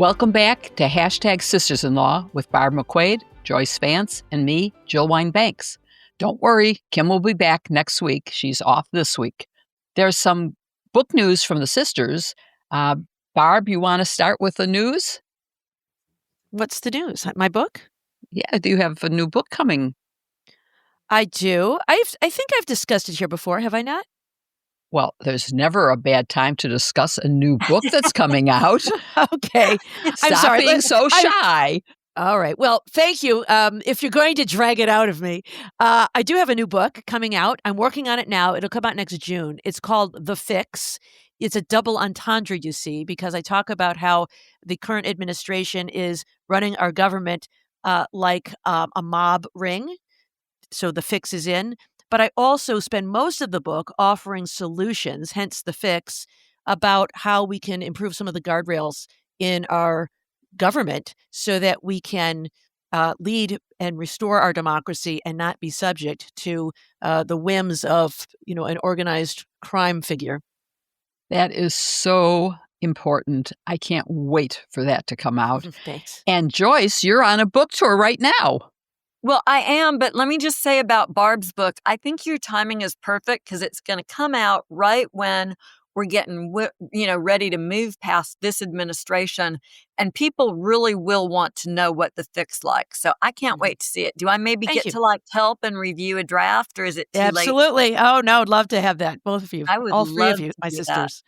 Welcome back to Hashtag Sisters-in-Law with Barb McQuaid, Joyce Vance, and me, Jill Wine-Banks. Don't worry, Kim will be back next week. She's off this week. There's some book news from the sisters. Barb, you want to start with the news? What's the news? My book? Yeah, do you have a new book coming? I do. I think I've discussed it here before, have I not? Well, there's never a bad time to discuss a new book that's coming out. Okay. I'm Stop sorry. being so shy. All right. Well, thank you. If you're going to drag it out of me, I do have a new book coming out. I'm working on it now. It'll come out next June. It's called The Fix. It's a double entendre, you see, because I talk about how the current administration is running our government like a mob ring. So the fix is in. But I also spend most of the book offering solutions, hence the fix, about how we can improve some of the guardrails in our government so that we can lead and restore our democracy and not be subject to the whims of, an organized crime figure. That is so important. I can't wait for that to come out. Thanks. And Joyce, you're on a book tour right now. Well, I am, but let me just say about Barb's book, I think your timing is perfect because it's going to come out right when we're getting, ready to move past this administration, and people really will want to know what the fix like. So I can't wait to see it. Do I maybe Thank get you. to help and review a draft, or is it too late? Absolutely. Oh no, I'd love to have that. Both of you. I would all three love of you, to my do sisters.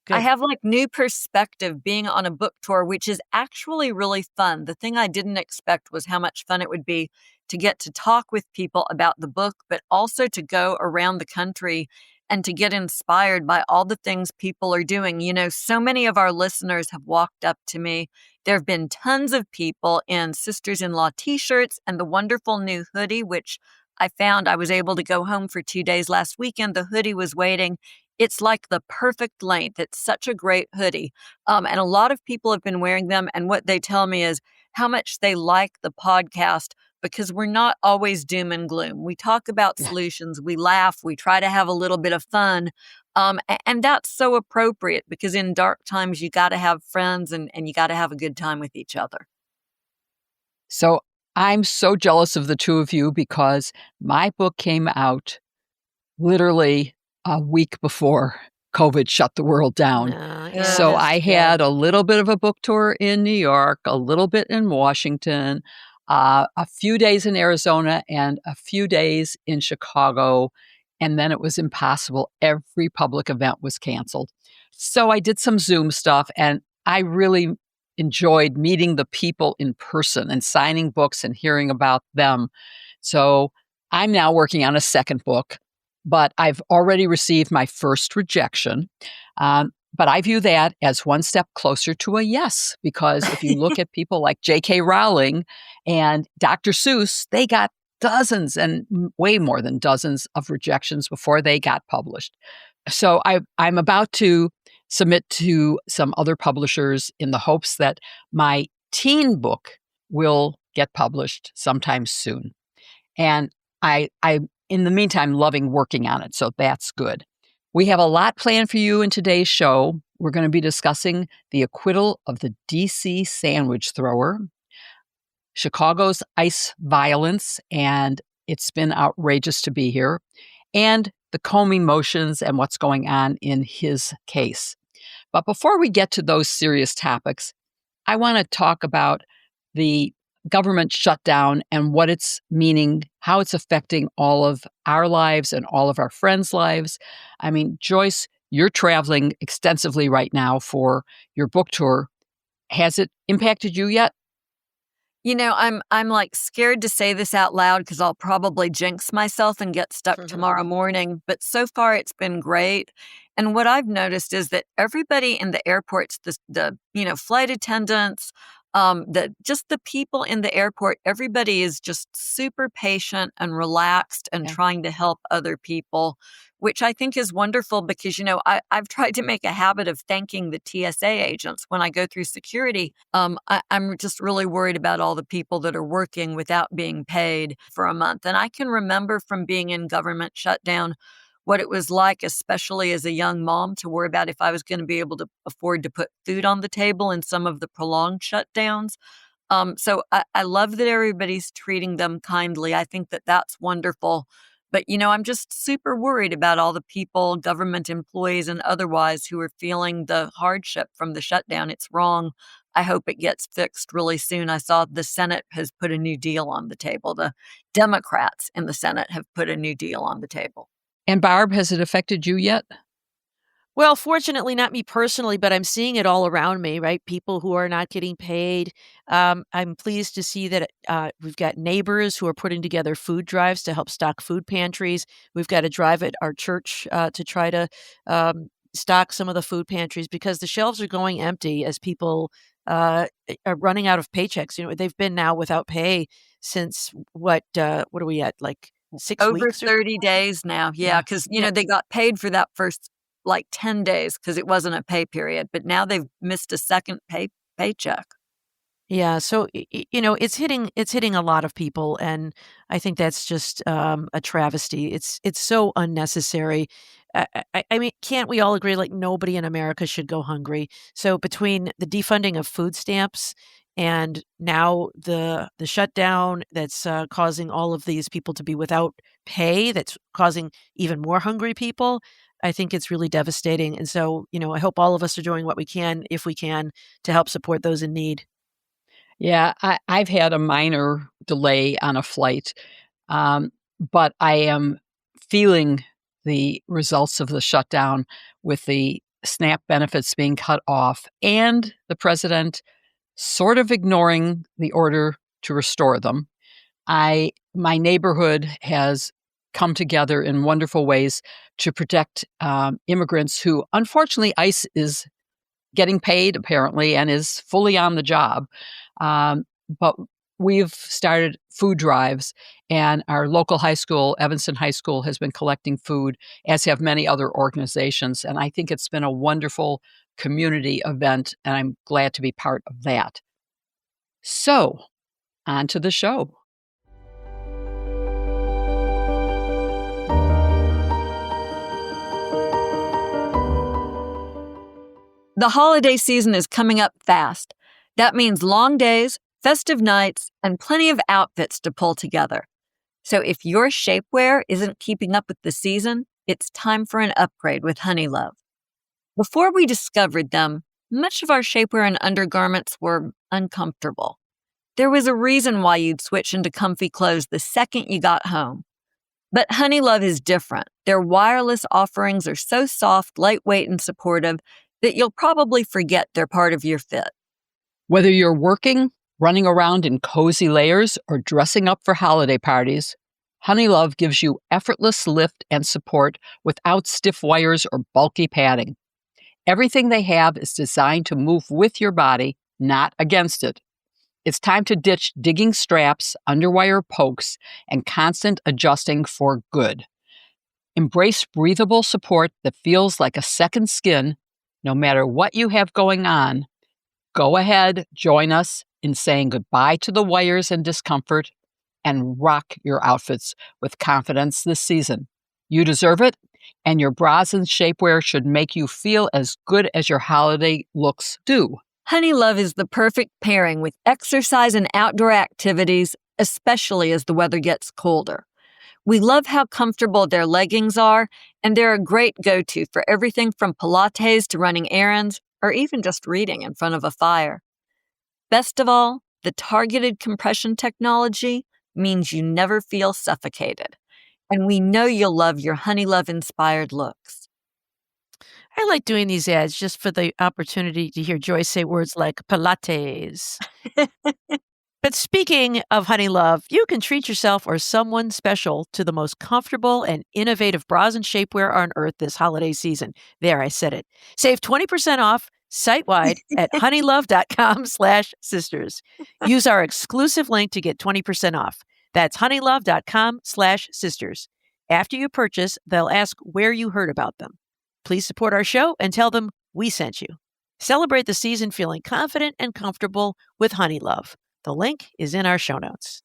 I have new perspective being on a book tour, which is actually really fun. The thing I didn't expect was how much fun it would be to get to talk with people about the book, but also to go around the country and to get inspired by all the things people are doing. So many of our listeners have walked up to me. There have been tons of people in Sisters-in-Law t-shirts and the wonderful new hoodie, which I found I was able to go home for 2 days last weekend. The hoodie was waiting. It's like the perfect length. It's such a great hoodie. And a lot of people have been wearing them. And what they tell me is how much they like the podcast because we're not always doom and gloom. We talk about solutions. We laugh. We try to have a little bit of fun. And that's so appropriate because in dark times, you got to have friends and you got to have a good time with each other. So I'm so jealous of the two of you because my book came out literally a week before COVID shut the world down. So I had a little bit of a book tour in New York, a little bit in Washington, a few days in Arizona, and a few days in Chicago. And then it was impossible. Every public event was canceled. So I did some Zoom stuff, and I really enjoyed meeting the people in person and signing books and hearing about them. So I'm now working on a second book. But I've already received my first rejection. But I view that as one step closer to a yes, because if you look at people like J.K. Rowling and Dr. Seuss, they got dozens and way more than dozens of rejections before they got published. So I'm about to submit to some other publishers in the hopes that my teen book will get published sometime soon. And I in the meantime, loving working on it, so that's good. We have a lot planned for you in today's show. We're going to be discussing the acquittal of the D.C. sandwich thrower, Chicago's ICE violence, and it's been outrageous to be here, and the Comey motions and what's going on in his case. But before we get to those serious topics, I want to talk about the government shutdown and what it's meaning, how it's affecting all of our lives and all of our friends' lives. I mean, Joyce, you're traveling extensively right now for your book tour. Has it impacted you yet? I'm scared to say this out loud because I'll probably jinx myself and get stuck tomorrow morning. But so far, it's been great. And what I've noticed is that everybody in the airports, the flight attendants, just the people in the airport, everybody is just super patient and relaxed and trying to help other people, which I think is wonderful because, I've tried to make a habit of thanking the TSA agents when I go through security. I'm just really worried about all the people that are working without being paid for a month. And I can remember from being in government shutdown what it was like, especially as a young mom, to worry about if I was going to be able to afford to put food on the table in some of the prolonged shutdowns. So I love that everybody's treating them kindly. I think that that's wonderful. But, I'm just super worried about all the people, government employees and otherwise, who are feeling the hardship from the shutdown. It's wrong. I hope it gets fixed really soon. I saw the Senate has put a new deal on the table. The Democrats in the Senate have put a new deal on the table. And Barb, has it affected you yet? Well, fortunately, not me personally, but I'm seeing it all around me, right? People who are not getting paid. I'm pleased to see that we've got neighbors who are putting together food drives to help stock food pantries. We've got a drive at our church to try to stock some of the food pantries because the shelves are going empty as people are running out of paychecks. They've been now without pay since what are we at? Like 6 Over weeks? 30 days now. Yeah, because, they got paid for that first 10 days because it wasn't a pay period, but now they've missed a second paycheck. Yeah, so it's hitting a lot of people, and I think that's just a travesty. It's so unnecessary. I mean, can't we all agree like nobody in America should go hungry? So between the defunding of food stamps and now the shutdown that's causing all of these people to be without pay, that's causing even more hungry people. I think it's really devastating, and so I hope all of us are doing what we can, if we can, to help support those in need. Yeah, I've had a minor delay on a flight, but I am feeling the results of the shutdown with the SNAP benefits being cut off and the president sort of ignoring the order to restore them. My neighborhood has come together in wonderful ways to protect immigrants who, unfortunately, ICE is getting paid apparently and is fully on the job. But we've started food drives, and our local high school, Evanston High School, has been collecting food, as have many other organizations. And I think it's been a wonderful community event, and I'm glad to be part of that. So, on to the show. The holiday season is coming up fast. That means long days, festive nights, and plenty of outfits to pull together. So if your shapewear isn't keeping up with the season, it's time for an upgrade with HoneyLove. Before we discovered them, much of our shapewear and undergarments were uncomfortable. There was a reason why you'd switch into comfy clothes the second you got home. But HoneyLove is different. Their wireless offerings are so soft, lightweight, and supportive that you'll probably forget they're part of your fit. Whether you're working, running around in cozy layers, or dressing up for holiday parties, HoneyLove gives you effortless lift and support without stiff wires or bulky padding. Everything they have is designed to move with your body, not against it. It's time to ditch digging straps, underwire pokes, and constant adjusting for good. Embrace breathable support that feels like a second skin, no matter what you have going on. Go ahead, join us in saying goodbye to the wires and discomfort, and rock your outfits with confidence this season. You deserve it, and your bras and shapewear should make you feel as good as your holiday looks do. HoneyLove is the perfect pairing with exercise and outdoor activities, especially as the weather gets colder. We love how comfortable their leggings are, and they're a great go-to for everything from Pilates to running errands, or even just reading in front of a fire. Best of all, the targeted compression technology means you never feel suffocated. And we know you'll love your HoneyLove-inspired looks. I like doing these ads just for the opportunity to hear Joyce say words like Pilates. But speaking of HoneyLove, you can treat yourself or someone special to the most comfortable and innovative bras and shapewear on earth this holiday season. There, I said it. Save 20% off site-wide at honeylove.com/sisters. Use our exclusive link to get 20% off. That's honeylove.com/sisters. After you purchase, they'll ask where you heard about them. Please support our show and tell them we sent you. Celebrate the season feeling confident and comfortable with HoneyLove. The link is in our show notes.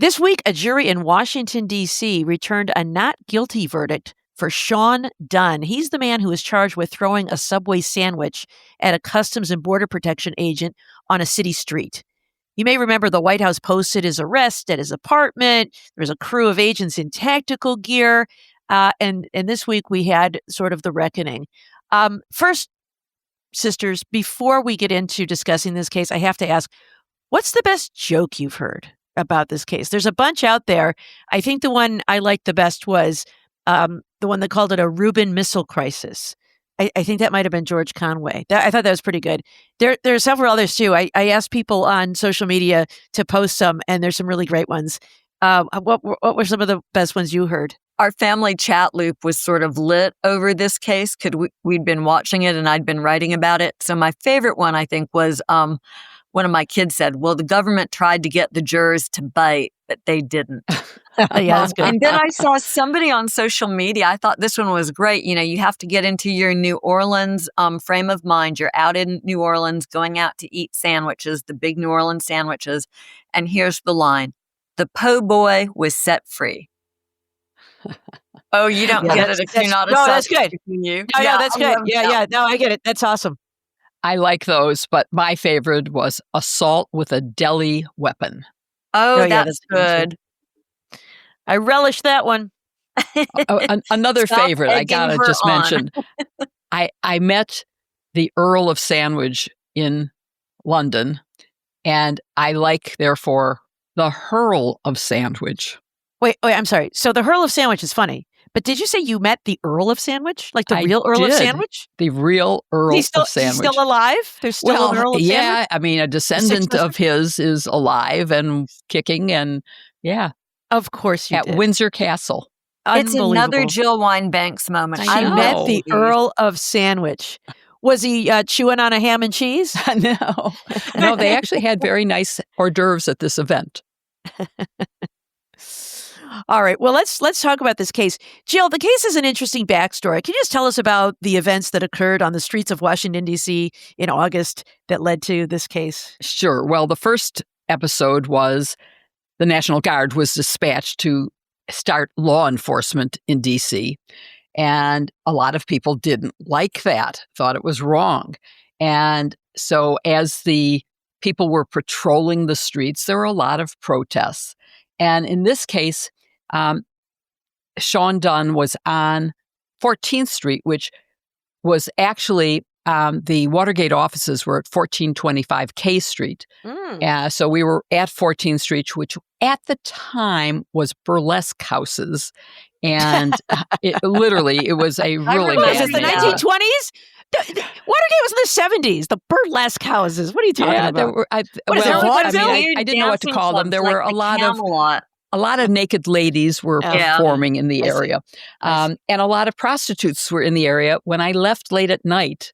This week, a jury in Washington, D.C. returned a not guilty verdict for Sean Dunn. He's the man who was charged with throwing a Subway sandwich at a Customs and Border Protection agent on a city street. You may remember the White House posted his arrest at his apartment. There was a crew of agents in tactical gear. And this week, we had sort of the reckoning. First, sisters, before we get into discussing this case, I have to ask, what's the best joke you've heard about this case? There's a bunch out there. I think the one I liked the best was the one that called it a Reuben missile crisis. I think that might have been George Conway. I thought that was pretty good. There are several others too. I asked people on social media to post some, and there's some really great ones. What were some of the best ones you heard? Our family chat loop was sort of lit over this case because we'd been watching it and I'd been writing about it. So my favorite one, I think, was one of my kids said, well, the government tried to get the jurors to bite, but they didn't. Yeah, that's good. And then I saw somebody on social media. I thought this one was great. You know, you have to get into your New Orleans frame of mind. You're out in New Orleans going out to eat sandwiches, the big New Orleans sandwiches. And here's the line. The po' boy was set free. Oh, you don't get it if you're not a that's good. You. No, that's good. Yeah. No, I get it. That's awesome. I like those, but my favorite was assault with a deli weapon. Oh, that's good. I relish that one. Another favorite I gotta just mention. I met the Earl of Sandwich in London, and I like, therefore, the Hurl of Sandwich. Wait, I'm sorry. So the Hurl of Sandwich is funny, but did you say you met the Earl of Sandwich? Like the real Earl of Sandwich? The real Earl of Sandwich. He's still alive? There's still an Earl of Sandwich? Yeah, I mean, a descendant of his is alive and kicking, and yeah. Of course you did. At Windsor Castle. It's another Jill Wine-Banks moment. I met the Earl of Sandwich. Was he chewing on a ham and cheese? No, they actually had very nice hors d'oeuvres at this event. All right. Well, let's talk about this case. Jill, the case is an interesting backstory. Can you just tell us about the events that occurred on the streets of Washington, D.C. in August that led to this case? Sure. Well, the first episode was the National Guard was dispatched to start law enforcement in D.C., and a lot of people didn't like that, thought it was wrong. And so as the people were patrolling the streets, there were a lot of protests. And in this case, Sean Dunn was on 14th Street, which was actually the Watergate offices were at 1425 K Street. So we were at 14th Street, which at the time was burlesque houses. And it was a really bad Was it the 1920s? Watergate was in the 70s. The burlesque houses. What are you talking about? I didn't know what to call them. There were a lot of naked ladies were performing in the area. And a lot of prostitutes were in the area. When I left late at night,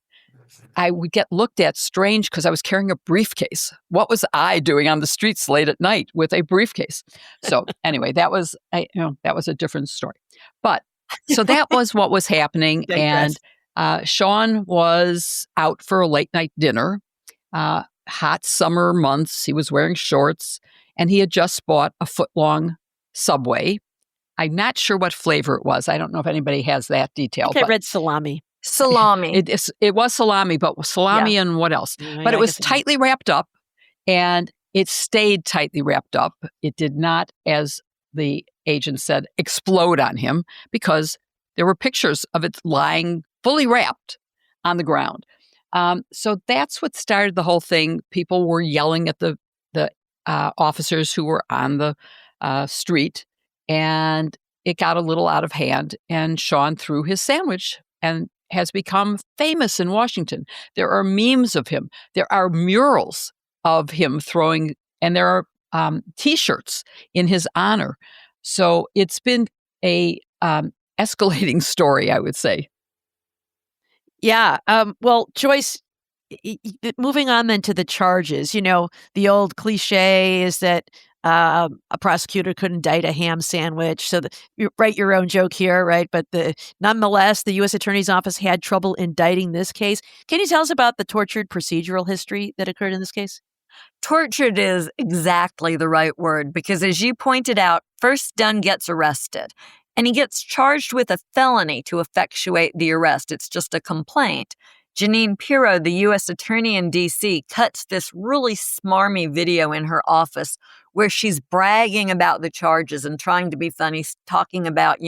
I would get looked at strange because I was carrying a briefcase. What was I doing on the streets late at night with a briefcase? So anyway, that was a different story. But so that was what was happening. And Sean was out for a late night dinner, hot summer months. He was wearing shorts, and he had just bought a foot-long Subway. I'm not sure what flavor it was. I don't know if anybody has that detail. I read salami. It was salami, but salami and what else? But it was tightly wrapped up, and it stayed tightly wrapped up. It did not, as the agent said, explode on him because there were pictures of it lying fully wrapped on the ground. So that's what started the whole thing. People were yelling at the officers who were on the street, and it got a little out of hand, and Sean threw his sandwich and has become famous in Washington. There are memes of him. There are murals of him throwing, and there are T-shirts in his honor. So it's been a escalating story, I would say. Yeah. Well, Joyce, moving on then to the charges, the old cliche is that a prosecutor could indict a ham sandwich. So you write your own joke here, right? But nonetheless, the U.S. Attorney's Office had trouble indicting this case. Can you tell us about the tortured procedural history that occurred in this case? Tortured is exactly the right word because, as you pointed out, first Dunn gets arrested and he gets charged with a felony to effectuate the arrest. It's just a complaint. Jeanine Pirro, the U.S. attorney in D.C., cuts this really smarmy video in her office where she's bragging about the charges and trying to be funny, talking about,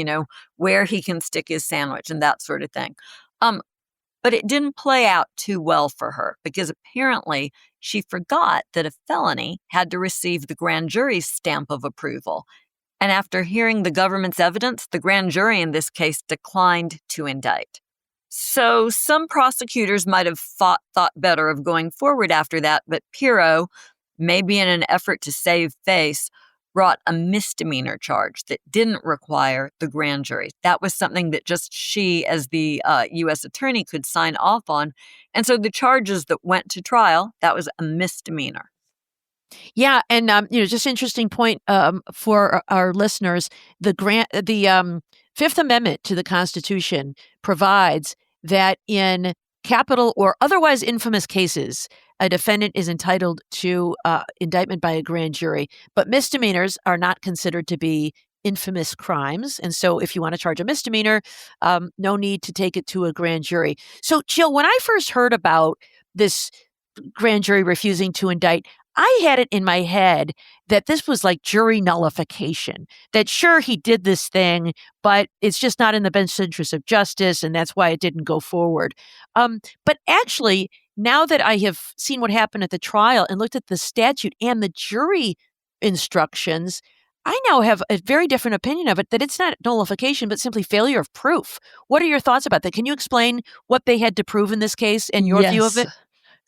where he can stick his sandwich and that sort of thing. But it didn't play out too well for her because apparently she forgot that a felony had to receive the grand jury's stamp of approval. And after hearing the government's evidence, the grand jury in this case declined to indict. So some prosecutors might have thought better of going forward after that, but Pirro, maybe in an effort to save face, brought a misdemeanor charge that didn't require the grand jury. That was something that just she, as the U.S. attorney, could sign off on. And so the charges that went to trial, that was a misdemeanor. Yeah, and just interesting point for our listeners. The Fifth Amendment to the Constitution provides that in capital or otherwise infamous cases, a defendant is entitled to indictment by a grand jury, but misdemeanors are not considered to be infamous crimes. And so if you want to charge a misdemeanor, no need to take it to a grand jury. So, Jill, when I first heard about this grand jury refusing to indict, I had it in my head that this was like jury nullification, that sure, he did this thing, but it's just not in the best interest of justice, and that's why it didn't go forward. But actually, now that I have seen what happened at the trial and looked at the statute and the jury instructions, I now have a very different opinion of it, that it's not nullification, but simply failure of proof. What are your thoughts about that? Can you explain what they had to prove in this case and your view of it?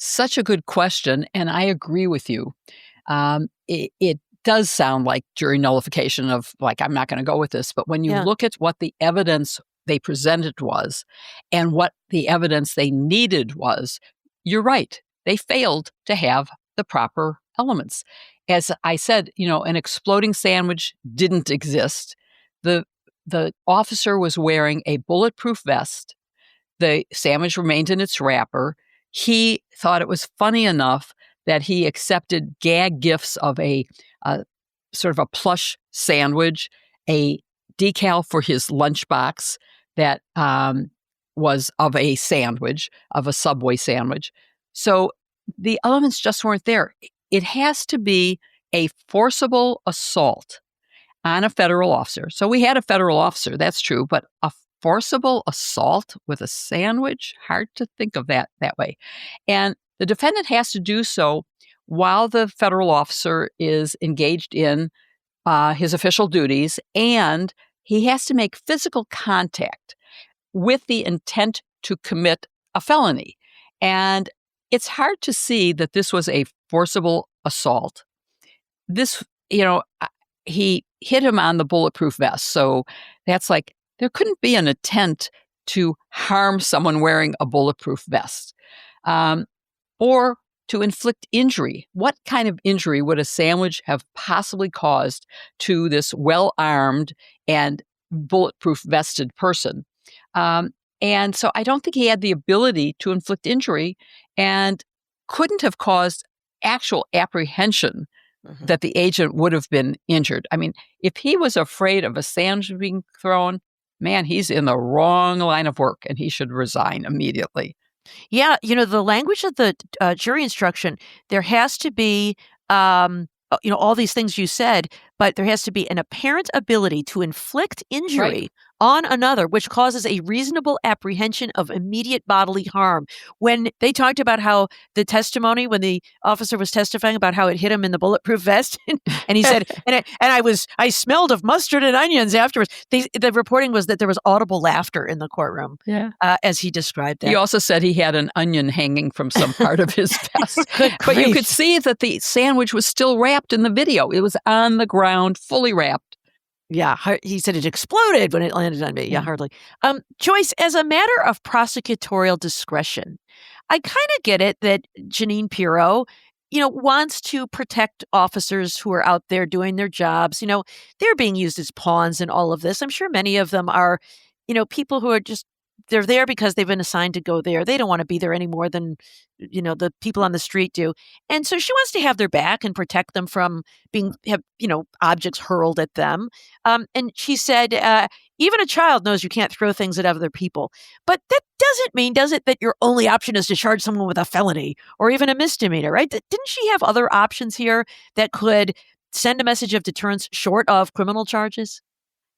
Such a good question, and I agree with you. It does sound like jury nullification of, like, I'm not going to go with this. But when you look at what the evidence they presented was and what the evidence they needed was, you're right. They failed to have the proper elements. As I said, an exploding sandwich didn't exist. The officer was wearing a bulletproof vest. The sandwich remained in its wrapper. He thought it was funny enough that he accepted gag gifts of a sort of a plush sandwich, a decal for his lunchbox that was of a sandwich, of a Subway sandwich. So the elements just weren't there. It has to be a forcible assault on a federal officer. So we had a federal officer, that's true, but a forcible assault with a sandwich? Hard to think of that way. And the defendant has to do so while the federal officer is engaged in his official duties, and he has to make physical contact with the intent to commit a felony. And it's hard to see that this was a forcible assault. This, he hit him on the bulletproof vest. So that's like, there couldn't be an intent to harm someone wearing a bulletproof vest or to inflict injury. What kind of injury would a sandwich have possibly caused to this well-armed and bulletproof vested person? And so I don't think he had the ability to inflict injury and couldn't have caused actual apprehension that the agent would have been injured. I mean, if he was afraid of a sandwich being thrown, man, he's in the wrong line of work and he should resign immediately. Yeah, the language of the jury instruction, there has to be, all these things you said, but there has to be an apparent ability to inflict injury on another, which causes a reasonable apprehension of immediate bodily harm. When they talked about how the testimony, when the officer was testifying about how it hit him in the bulletproof vest, and he said, I smelled of mustard and onions afterwards. The reporting was that there was audible laughter in the courtroom as he described that. He also said he had an onion hanging from some part of his vest. But you could see that the sandwich was still wrapped in the video. It was on the ground, fully wrapped. Yeah, he said it exploded when it landed on me. Yeah, hardly. Joyce, as a matter of prosecutorial discretion, I kind of get it that Jeanine Pirro, wants to protect officers who are out there doing their jobs. They're being used as pawns in all of this. I'm sure many of them are, people who are just they're there because they've been assigned to go there. They don't want to be there any more than, the people on the street do. And so she wants to have their back and protect them from objects hurled at them. And she said, even a child knows you can't throw things at other people. But that doesn't mean, does it, that your only option is to charge someone with a felony or even a misdemeanor, right? Didn't she have other options here that could send a message of deterrence short of criminal charges?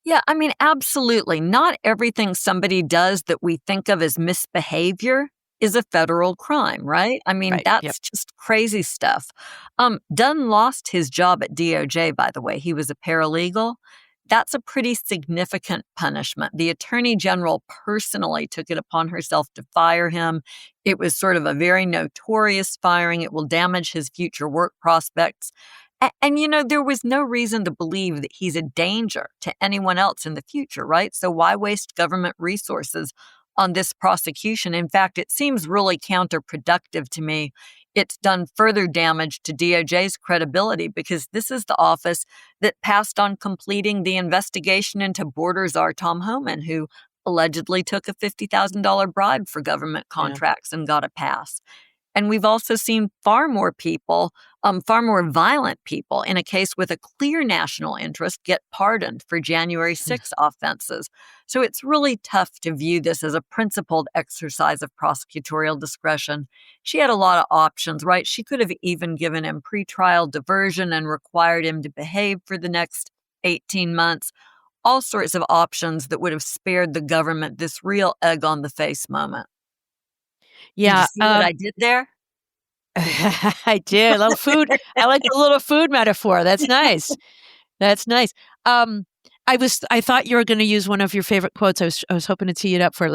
Yeah, I mean, absolutely. Not everything somebody does that we think of as misbehavior is a federal crime, right? I mean, Right. Yep. that's just crazy stuff. Dunn lost his job at DOJ, by the way. He was a paralegal. That's a pretty significant punishment. The attorney general personally took it upon herself to fire him. It was sort of a very notorious firing. It will damage his future work prospects. And, there was no reason to believe that he's a danger to anyone else in the future, right? So why waste government resources on this prosecution? In fact, it seems really counterproductive to me. It's done further damage to DOJ's credibility because this is the office that passed on completing the investigation into border czar Tom Homan, who allegedly took a $50,000 bribe for government contracts and got a pass. And we've also seen far more violent people in a case with a clear national interest get pardoned for January 6 offenses. So it's really tough to view this as a principled exercise of prosecutorial discretion. She had a lot of options, right? She could have even given him pretrial diversion and required him to behave for the next 18 months. All sorts of options that would have spared the government this real egg on the face moment. Yeah. Did you see what I did there? I did. A little food. I like the little food metaphor. That's nice. That's nice. I thought you were going to use one of your favorite quotes. I was hoping to tee it up for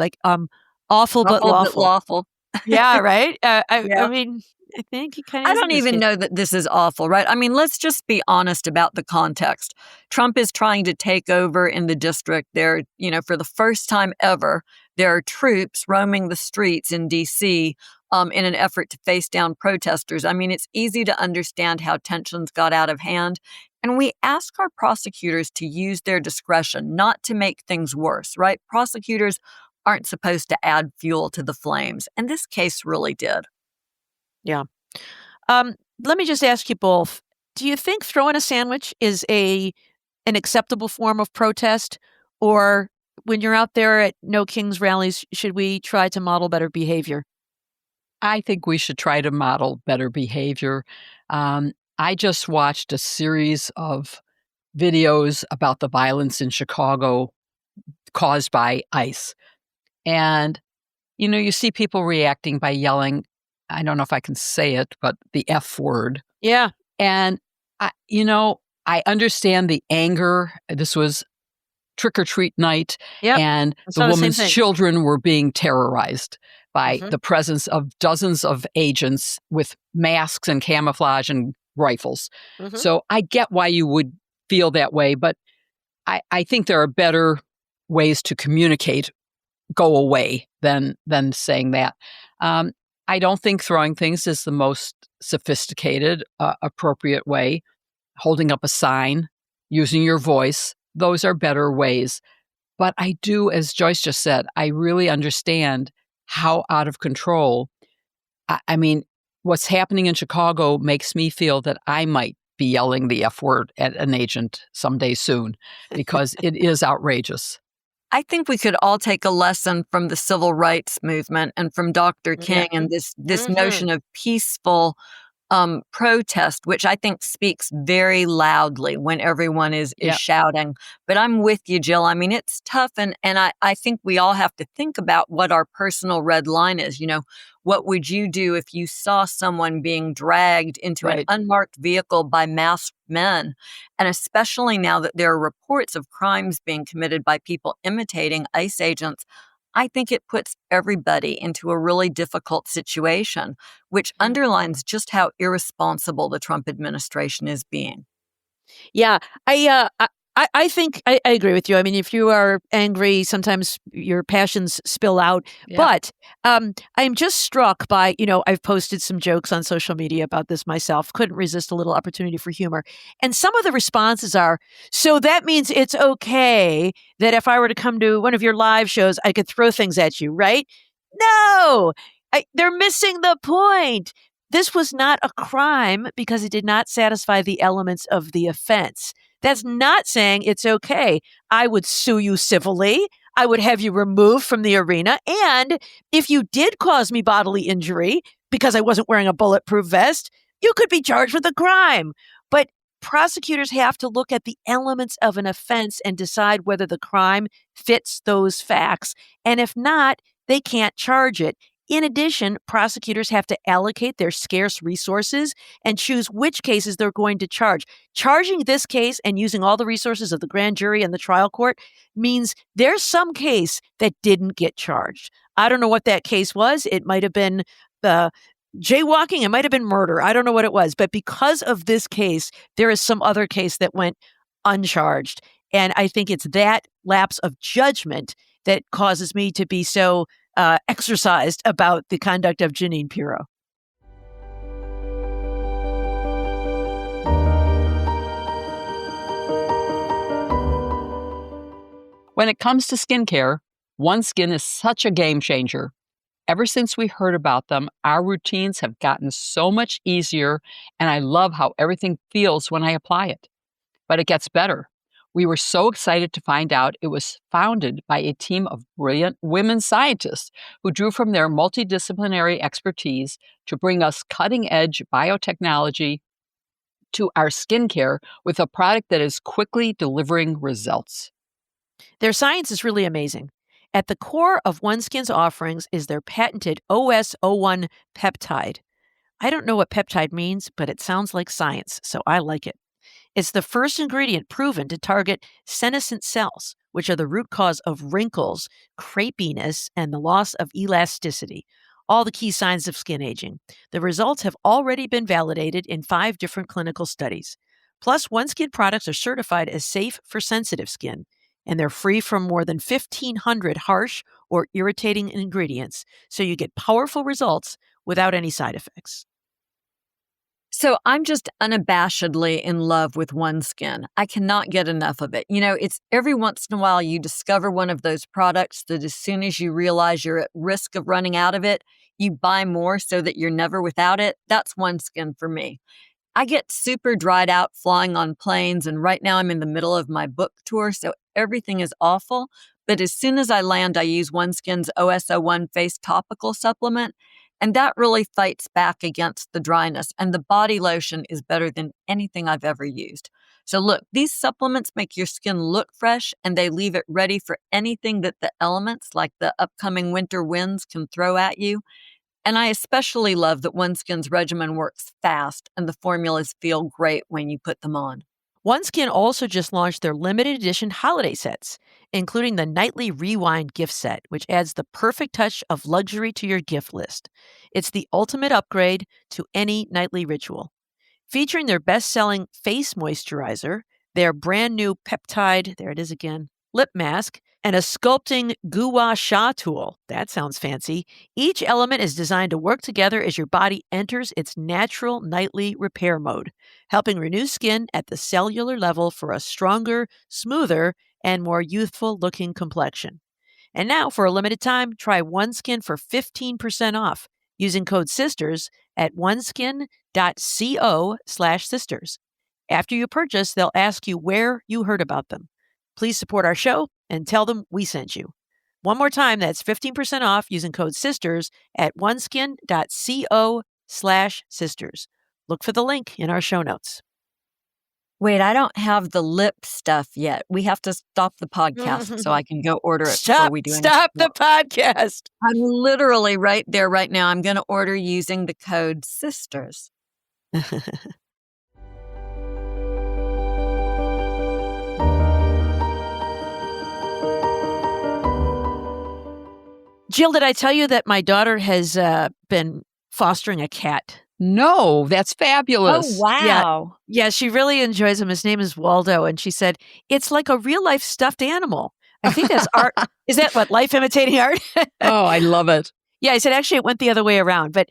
awful but lawful. Lawful. Yeah, right. Yeah. I mean, I think he kind of. I don't even know that this is awful, right? I mean, let's just be honest about the context. Trump is trying to take over in the district. There, for the first time ever, there are troops roaming the streets in D.C. In an effort to face down protesters. I mean, it's easy to understand how tensions got out of hand. And we ask our prosecutors to use their discretion, not to make things worse, right? Prosecutors aren't supposed to add fuel to the flames. And this case really did. Yeah. Let me just ask you both. Do you think throwing a sandwich is an acceptable form of protest? Or when you're out there at No Kings rallies, should we try to model better behavior? I think we should try to model better behavior. I just watched a series of videos about the violence in Chicago caused by ICE. And, you see people reacting by yelling, I don't know if I can say it, but the F word. Yeah. And, I understand the anger. This was trick-or-treat night, and the woman's children were being terrorized by the presence of dozens of agents with masks and camouflage and rifles. So I get why you would feel that way, but I think there are better ways to communicate go away than saying that. I don't think throwing things is the most sophisticated, appropriate way. Holding up a sign, using your voice, those are better ways. But I do, as Joyce just said, I really understand how out of control. I mean, what's happening in Chicago makes me feel that I might be yelling the F word at an agent someday soon because it is outrageous. I think we could all take a lesson from the civil rights movement and from Dr. King and this notion of peaceful protest, which I think speaks very loudly when everyone is shouting. But I'm with you, Jill. I mean, it's tough. And I think we all have to think about what our personal red line is. What would you do if you saw someone being dragged into an unmarked vehicle by masked men? And especially now that there are reports of crimes being committed by people imitating ICE agents, I think it puts everybody into a really difficult situation, which underlines just how irresponsible the Trump administration is being. Yeah, I think I agree with you. I mean, if you are angry, sometimes your passions spill out. Yeah. But I'm just struck by, I've posted some jokes on social media about this myself. Couldn't resist a little opportunity for humor. And some of the responses are, so that means it's okay that if I were to come to one of your live shows, I could throw things at you, right? No, they're missing the point. This was not a crime because it did not satisfy the elements of the offense. That's not saying it's okay. I would sue you civilly. I would have you removed from the arena. And if you did cause me bodily injury because I wasn't wearing a bulletproof vest, you could be charged with a crime. But prosecutors have to look at the elements of an offense and decide whether the crime fits those facts. And if not, they can't charge it. In addition, prosecutors have to allocate their scarce resources and choose which cases they're going to charge. Charging this case and using all the resources of the grand jury and the trial court means there's some case that didn't get charged. I don't know what that case was. It might have been jaywalking. It might have been murder. I don't know what it was. But because of this case, there is some other case that went uncharged. And I think it's that lapse of judgment that causes me to be so exercised about the conduct of Jeanine Pirro. When it comes to skincare, OneSkin is such a game changer. Ever since we heard about them, our routines have gotten so much easier, and I love how everything feels when I apply it. But it gets better. We were so excited to find out it was founded by a team of brilliant women scientists who drew from their multidisciplinary expertise to bring us cutting-edge biotechnology to our skincare with a product that is quickly delivering results. Their science is really amazing. At the core of OneSkin's offerings is their patented OS01 peptide. I don't know what peptide means, but it sounds like science, so I like it. It's the first ingredient proven to target senescent cells, which are the root cause of wrinkles, crepiness, and the loss of elasticity, all the key signs of skin aging. The results have already been validated in 5 different clinical studies. Plus, OneSkin products are certified as safe for sensitive skin, and they're free from more than 1,500 harsh or irritating ingredients, so you get powerful results without any side effects. So I'm just unabashedly in love with OneSkin. I cannot get enough of it. It's every once in a while you discover one of those products that as soon as you realize you're at risk of running out of it, you buy more so that you're never without it. That's OneSkin for me. I get super dried out flying on planes, and right now I'm in the middle of my book tour, so everything is awful. But as soon as I land, I use OneSkin's OS01 face topical supplement, and that really fights back against the dryness, and the body lotion is better than anything I've ever used. So look, these supplements make your skin look fresh, and they leave it ready for anything that the elements, like the upcoming winter winds, can throw at you. And I especially love that OneSkin's regimen works fast, and the formulas feel great when you put them on. OneSkin also just launched their limited edition holiday sets, including the Nightly Rewind gift set, which adds the perfect touch of luxury to your gift list. It's the ultimate upgrade to any nightly ritual. Featuring their best-selling face moisturizer, their brand new peptide, there it is again, lip mask, and a sculpting gua sha tool. That sounds fancy. Each element is designed to work together as your body enters its natural nightly repair mode, helping renew skin at the cellular level for a stronger, smoother, and more youthful-looking complexion. And now, for a limited time, try OneSkin for 15% off using code SISTERS at oneskin.co/sisters. After you purchase, they'll ask you where you heard about them. Please support our show and tell them we sent you. One more time, that's 15% off using code SISTERS at oneskin.co/sisters. Look for the link in our show notes. Wait, I don't have the lip stuff yet. We have to stop the podcast so I can go order it before we do anything. Stop the podcast. I'm literally right there right now. I'm going to order using the code SISTERS. Jill, did I tell you that my daughter has been fostering a cat No, that's Oh, fabulous. Yeah. wow. Yeah, she really enjoys him. His name is Waldo, and she said, "It's like a real-life stuffed animal." I think that's art. Is that what, life imitating art? Oh, I love it. Yeah, I said, actually, it went the other way around, but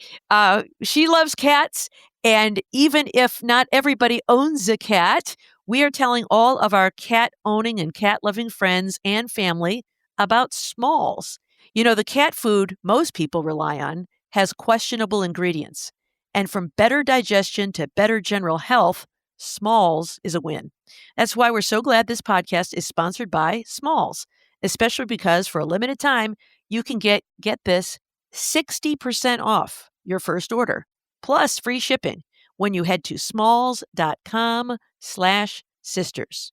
she loves cats, and even if not everybody owns a cat, we are telling all of our cat-owning and cat-loving friends and family about Smalls. You know, the cat food most people rely on has questionable ingredients, and from better digestion to better general health, Smalls is a win. That's why we're so glad this podcast is sponsored by Smalls, especially because for a limited time, you can get this, 60% off your first order, plus free shipping when you head to smalls.com/sisters.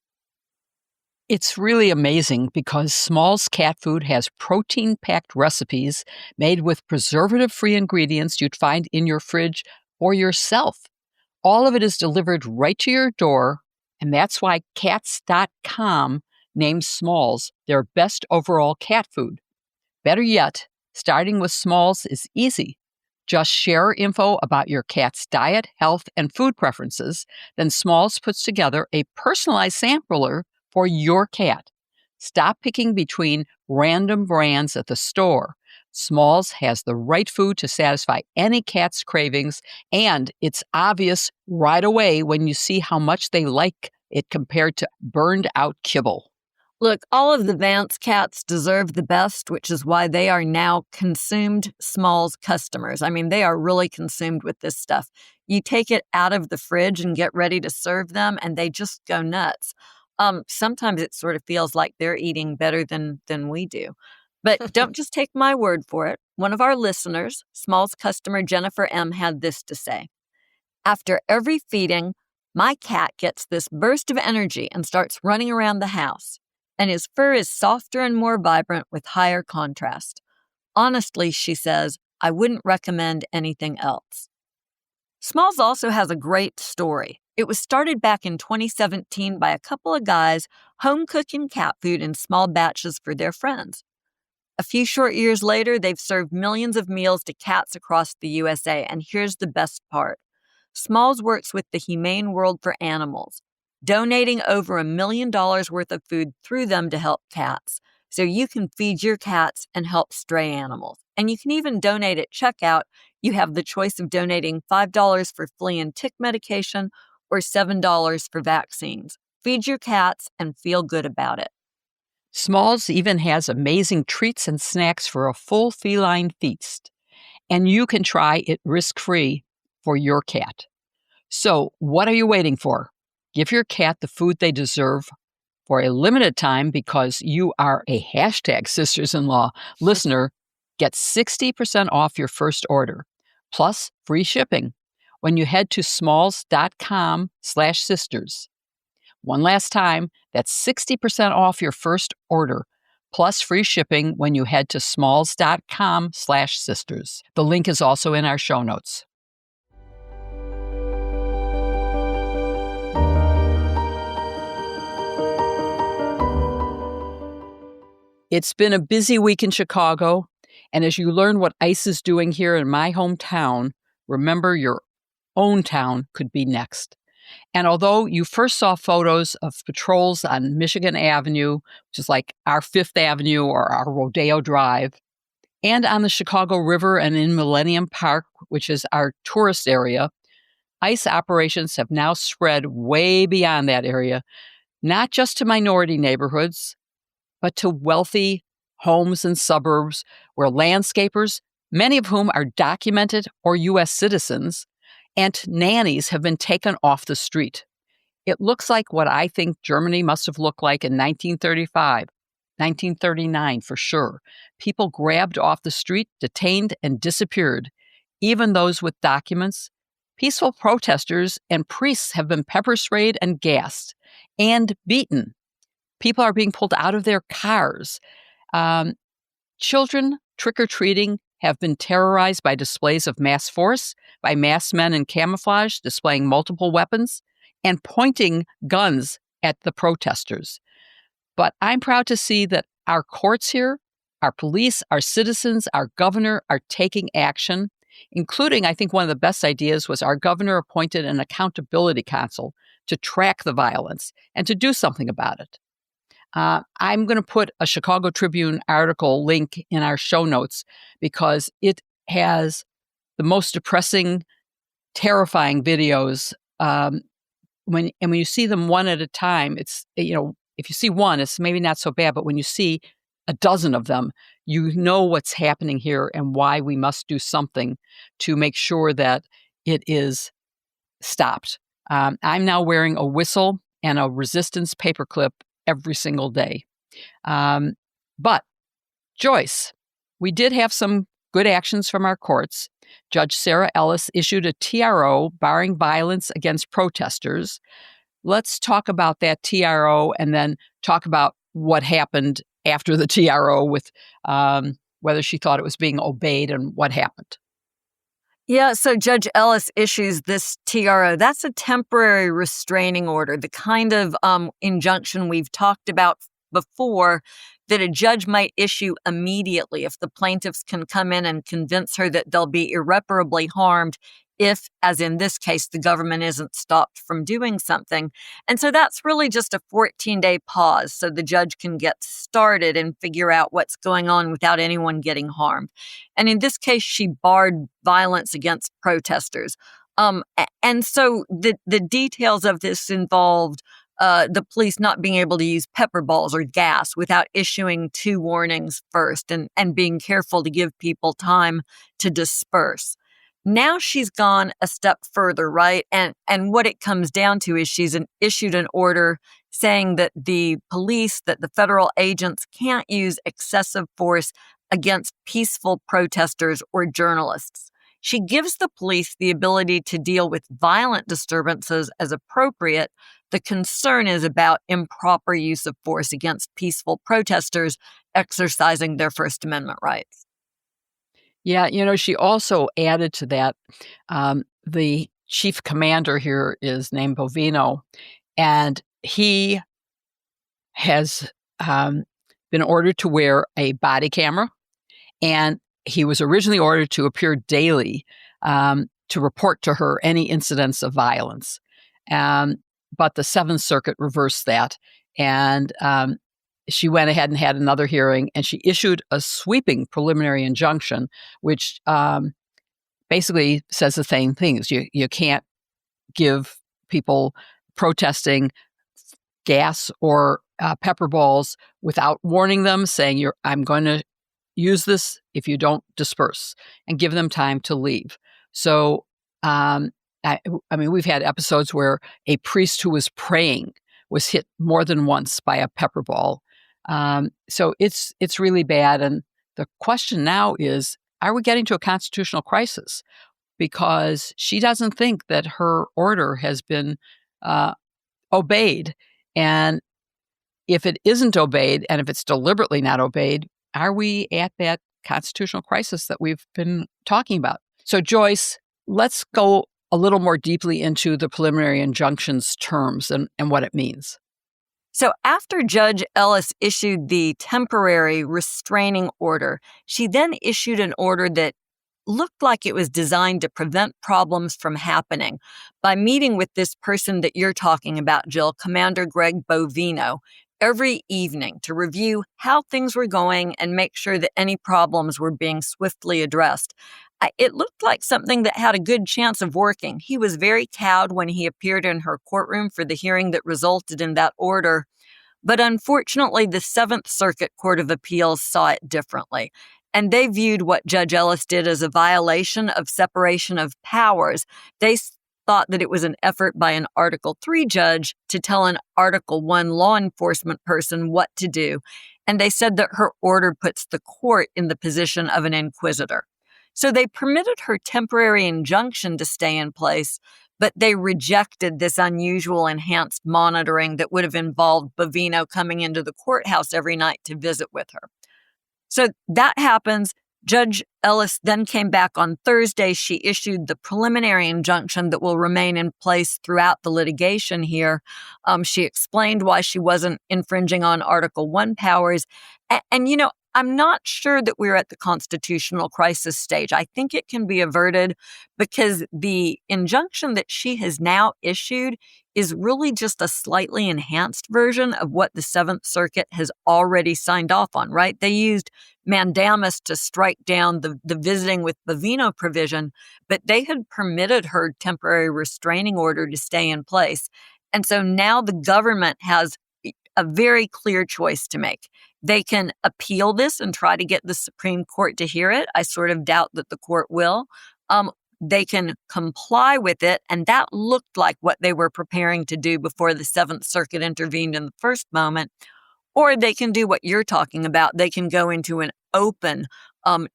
It's really amazing because Small's cat food has protein-packed recipes made with preservative-free ingredients you'd find in your fridge or yourself. All of it is delivered right to your door, and that's why Cats.com named Smalls their best overall cat food. Better yet, starting with Smalls is easy. Just share info about your cat's diet, health, and food preferences. Then Smalls puts together a personalized sampler for your cat. Stop picking between random brands at the store. Smalls has the right food to satisfy any cat's cravings, and it's obvious right away when you see how much they like it compared to burned out kibble. Look, all of the Vance cats deserve the best, which is why they are now consumed Smalls customers. I mean, they are really consumed with this stuff. You take it out of the fridge and get ready to serve them, and they just go nuts. Sometimes it sort of feels like they're eating better than we do. But don't just take my word for it. One of our listeners, Smalls customer Jennifer M., had this to say. After every feeding, my cat gets this burst of energy and starts running around the house. And his fur is softer and more vibrant with higher contrast. Honestly, she says, I wouldn't recommend anything else. Smalls also has a great story. It was started back in 2017 by a couple of guys home cooking cat food in small batches for their friends. A few short years later, they've served millions of meals to cats across the USA, and here's the best part. Smalls works with the Humane World for Animals, donating over $1 million worth of food through them to help cats. So you can feed your cats and help stray animals. And you can even donate at checkout. You have the choice of donating $5 for flea and tick medication or $7 for vaccines. Feed your cats and feel good about it. Smalls even has amazing treats and snacks for a full feline feast. And you can try it risk-free for your cat. So, what are you waiting for? Give your cat the food they deserve for a limited time because you are a hashtag sisters-in-law listener. Get 60% off your first order, plus free shipping when you head to smalls.com/sisters. One last time, that's 60% off your first order, plus free shipping when you head to smalls.com/sisters. The link is also in our show notes. It's been a busy week in Chicago, and as you learn what ICE is doing here in my hometown, remember your own town could be next. And although you first saw photos of patrols on Michigan Avenue, which is like our Fifth Avenue or our Rodeo Drive, and on the Chicago River and in Millennium Park, which is our tourist area, ICE operations have now spread way beyond that area, not just to minority neighborhoods, but to wealthy homes and suburbs where landscapers, many of whom are documented or U.S. citizens, and nannies have been taken off the street. It looks like what I think Germany must have looked like in 1935, 1939 for sure. People grabbed off the street, detained, and disappeared, even those with documents. Peaceful protesters and priests have been pepper sprayed and gassed and beaten. People are being pulled out of their cars. Children trick-or-treating have been terrorized by displays of mass force, by masked men in camouflage displaying multiple weapons and pointing guns at the protesters. But I'm proud to see that our courts here, our police, our citizens, our governor are taking action. including, I think one of the best ideas was our governor appointed an accountability council to track the violence and to do something about it. I'm going to put a Chicago Tribune article link in our show notes because it has the most depressing, terrifying videos. When you see them one at a time, it's, if you see one, it's maybe not so bad, but when you see a dozen of them, you know what's happening here and why we must do something to make sure that it is stopped. I'm now wearing a whistle and a resistance paperclip every single day. But Joyce, we did have some good actions from our courts. Judge Sarah Ellis issued a TRO barring violence against protesters. Let's talk about that TRO and then talk about what happened after the TRO with whether she thought it was being obeyed and what happened. Yeah, so Judge Ellis issues this TRO. That's a temporary restraining order, the kind of injunction we've talked about before that a judge might issue immediately if the plaintiffs can come in and convince her that they'll be irreparably harmed if, as in this case, the government isn't stopped from doing something. And so that's really just a 14-day pause so the judge can get started and figure out what's going on without anyone getting harmed. And in this case, she barred violence against protesters. And so the details of this involved the police not being able to use pepper balls or gas without issuing 2 warnings first and being careful to give people time to disperse. Now she's gone a step further, right? And what it comes down to is she's issued an order saying that the police, that the federal agents can't use excessive force against peaceful protesters or journalists. She gives the police the ability to deal with violent disturbances as appropriate. The concern is about improper use of force against peaceful protesters exercising their First Amendment rights. Yeah, she also added to that, the chief commander here is named Bovino, and he has been ordered to wear a body camera, and he was originally ordered to appear daily to report to her any incidents of violence. But the Seventh Circuit reversed that, and she went ahead and had another hearing, and she issued a sweeping preliminary injunction, which basically says the same things. You can't give people protesting gas or pepper balls without warning them, saying, I'm going to use this if you don't disperse, and give them time to leave. So, I mean, we've had episodes where a priest who was praying was hit more than once by a pepper ball. So it's really bad. And the question now is, are we getting to a constitutional crisis? Because she doesn't think that her order has been obeyed. And if it isn't obeyed, and if it's deliberately not obeyed, are we at that constitutional crisis that we've been talking about? So Joyce, let's go a little more deeply into the preliminary injunction's terms and what it means. So after Judge Ellis issued the temporary restraining order, she then issued an order that looked like it was designed to prevent problems from happening by meeting with this person that you're talking about, Jill, Commander Greg Bovino, every evening to review how things were going and make sure that any problems were being swiftly addressed. It looked like something that had a good chance of working. He was very cowed when he appeared in her courtroom for the hearing that resulted in that order. But unfortunately, the Seventh Circuit Court of Appeals saw it differently. And they viewed what Judge Ellis did as a violation of separation of powers. They thought that it was an effort by an Article III judge to tell an Article I law enforcement person what to do. And they said that her order puts the court in the position of an inquisitor. So they permitted her temporary injunction to stay in place, but they rejected this unusual enhanced monitoring that would have involved Bovino coming into the courthouse every night to visit with her. So that happens. Judge Ellis then came back on Thursday. She issued the preliminary injunction that will remain in place throughout the litigation here. She explained why she wasn't infringing on Article I powers. And I'm not sure that we're at the constitutional crisis stage. I think it can be averted because the injunction that she has now issued is really just a slightly enhanced version of what the Seventh Circuit has already signed off on, right? They used mandamus to strike down the visiting with Bovino provision, but they had permitted her temporary restraining order to stay in place. And so now the government has a very clear choice to make. They can appeal this and try to get the Supreme Court to hear it. I sort of doubt that the court will. They can comply with it, and that looked like what they were preparing to do before the Seventh Circuit intervened in the first moment. Or they can do what you're talking about. They can go into an open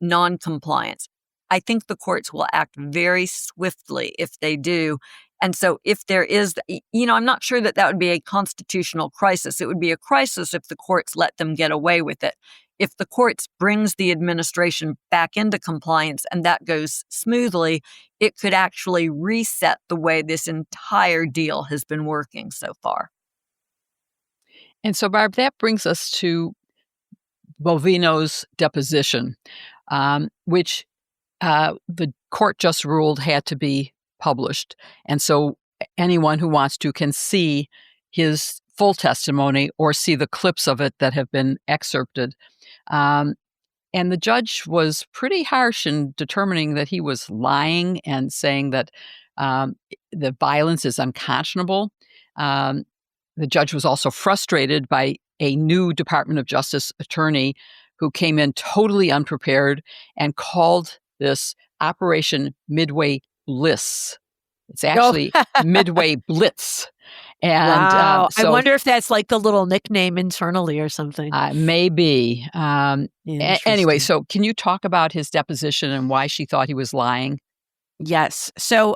non-compliance. I think the courts will act very swiftly if they do. And so if there is, I'm not sure that would be a constitutional crisis. It would be a crisis if the courts let them get away with it. If the courts brings the administration back into compliance and that goes smoothly, it could actually reset the way this entire deal has been working so far. And so, Barb, that brings us to Bovino's deposition, which the court just ruled had to be published. And so anyone who wants to can see his full testimony or see the clips of it that have been excerpted. And the judge was pretty harsh in determining that he was lying and saying that the violence is unconscionable. The judge was also frustrated by a new Department of Justice attorney who came in totally unprepared and called this Operation Midway Bliss. It's actually Midway Blitz. And wow. I wonder if that's like the little nickname internally or something. Maybe. Anyway, so can you talk about his deposition and why she thought he was lying? Yes. So,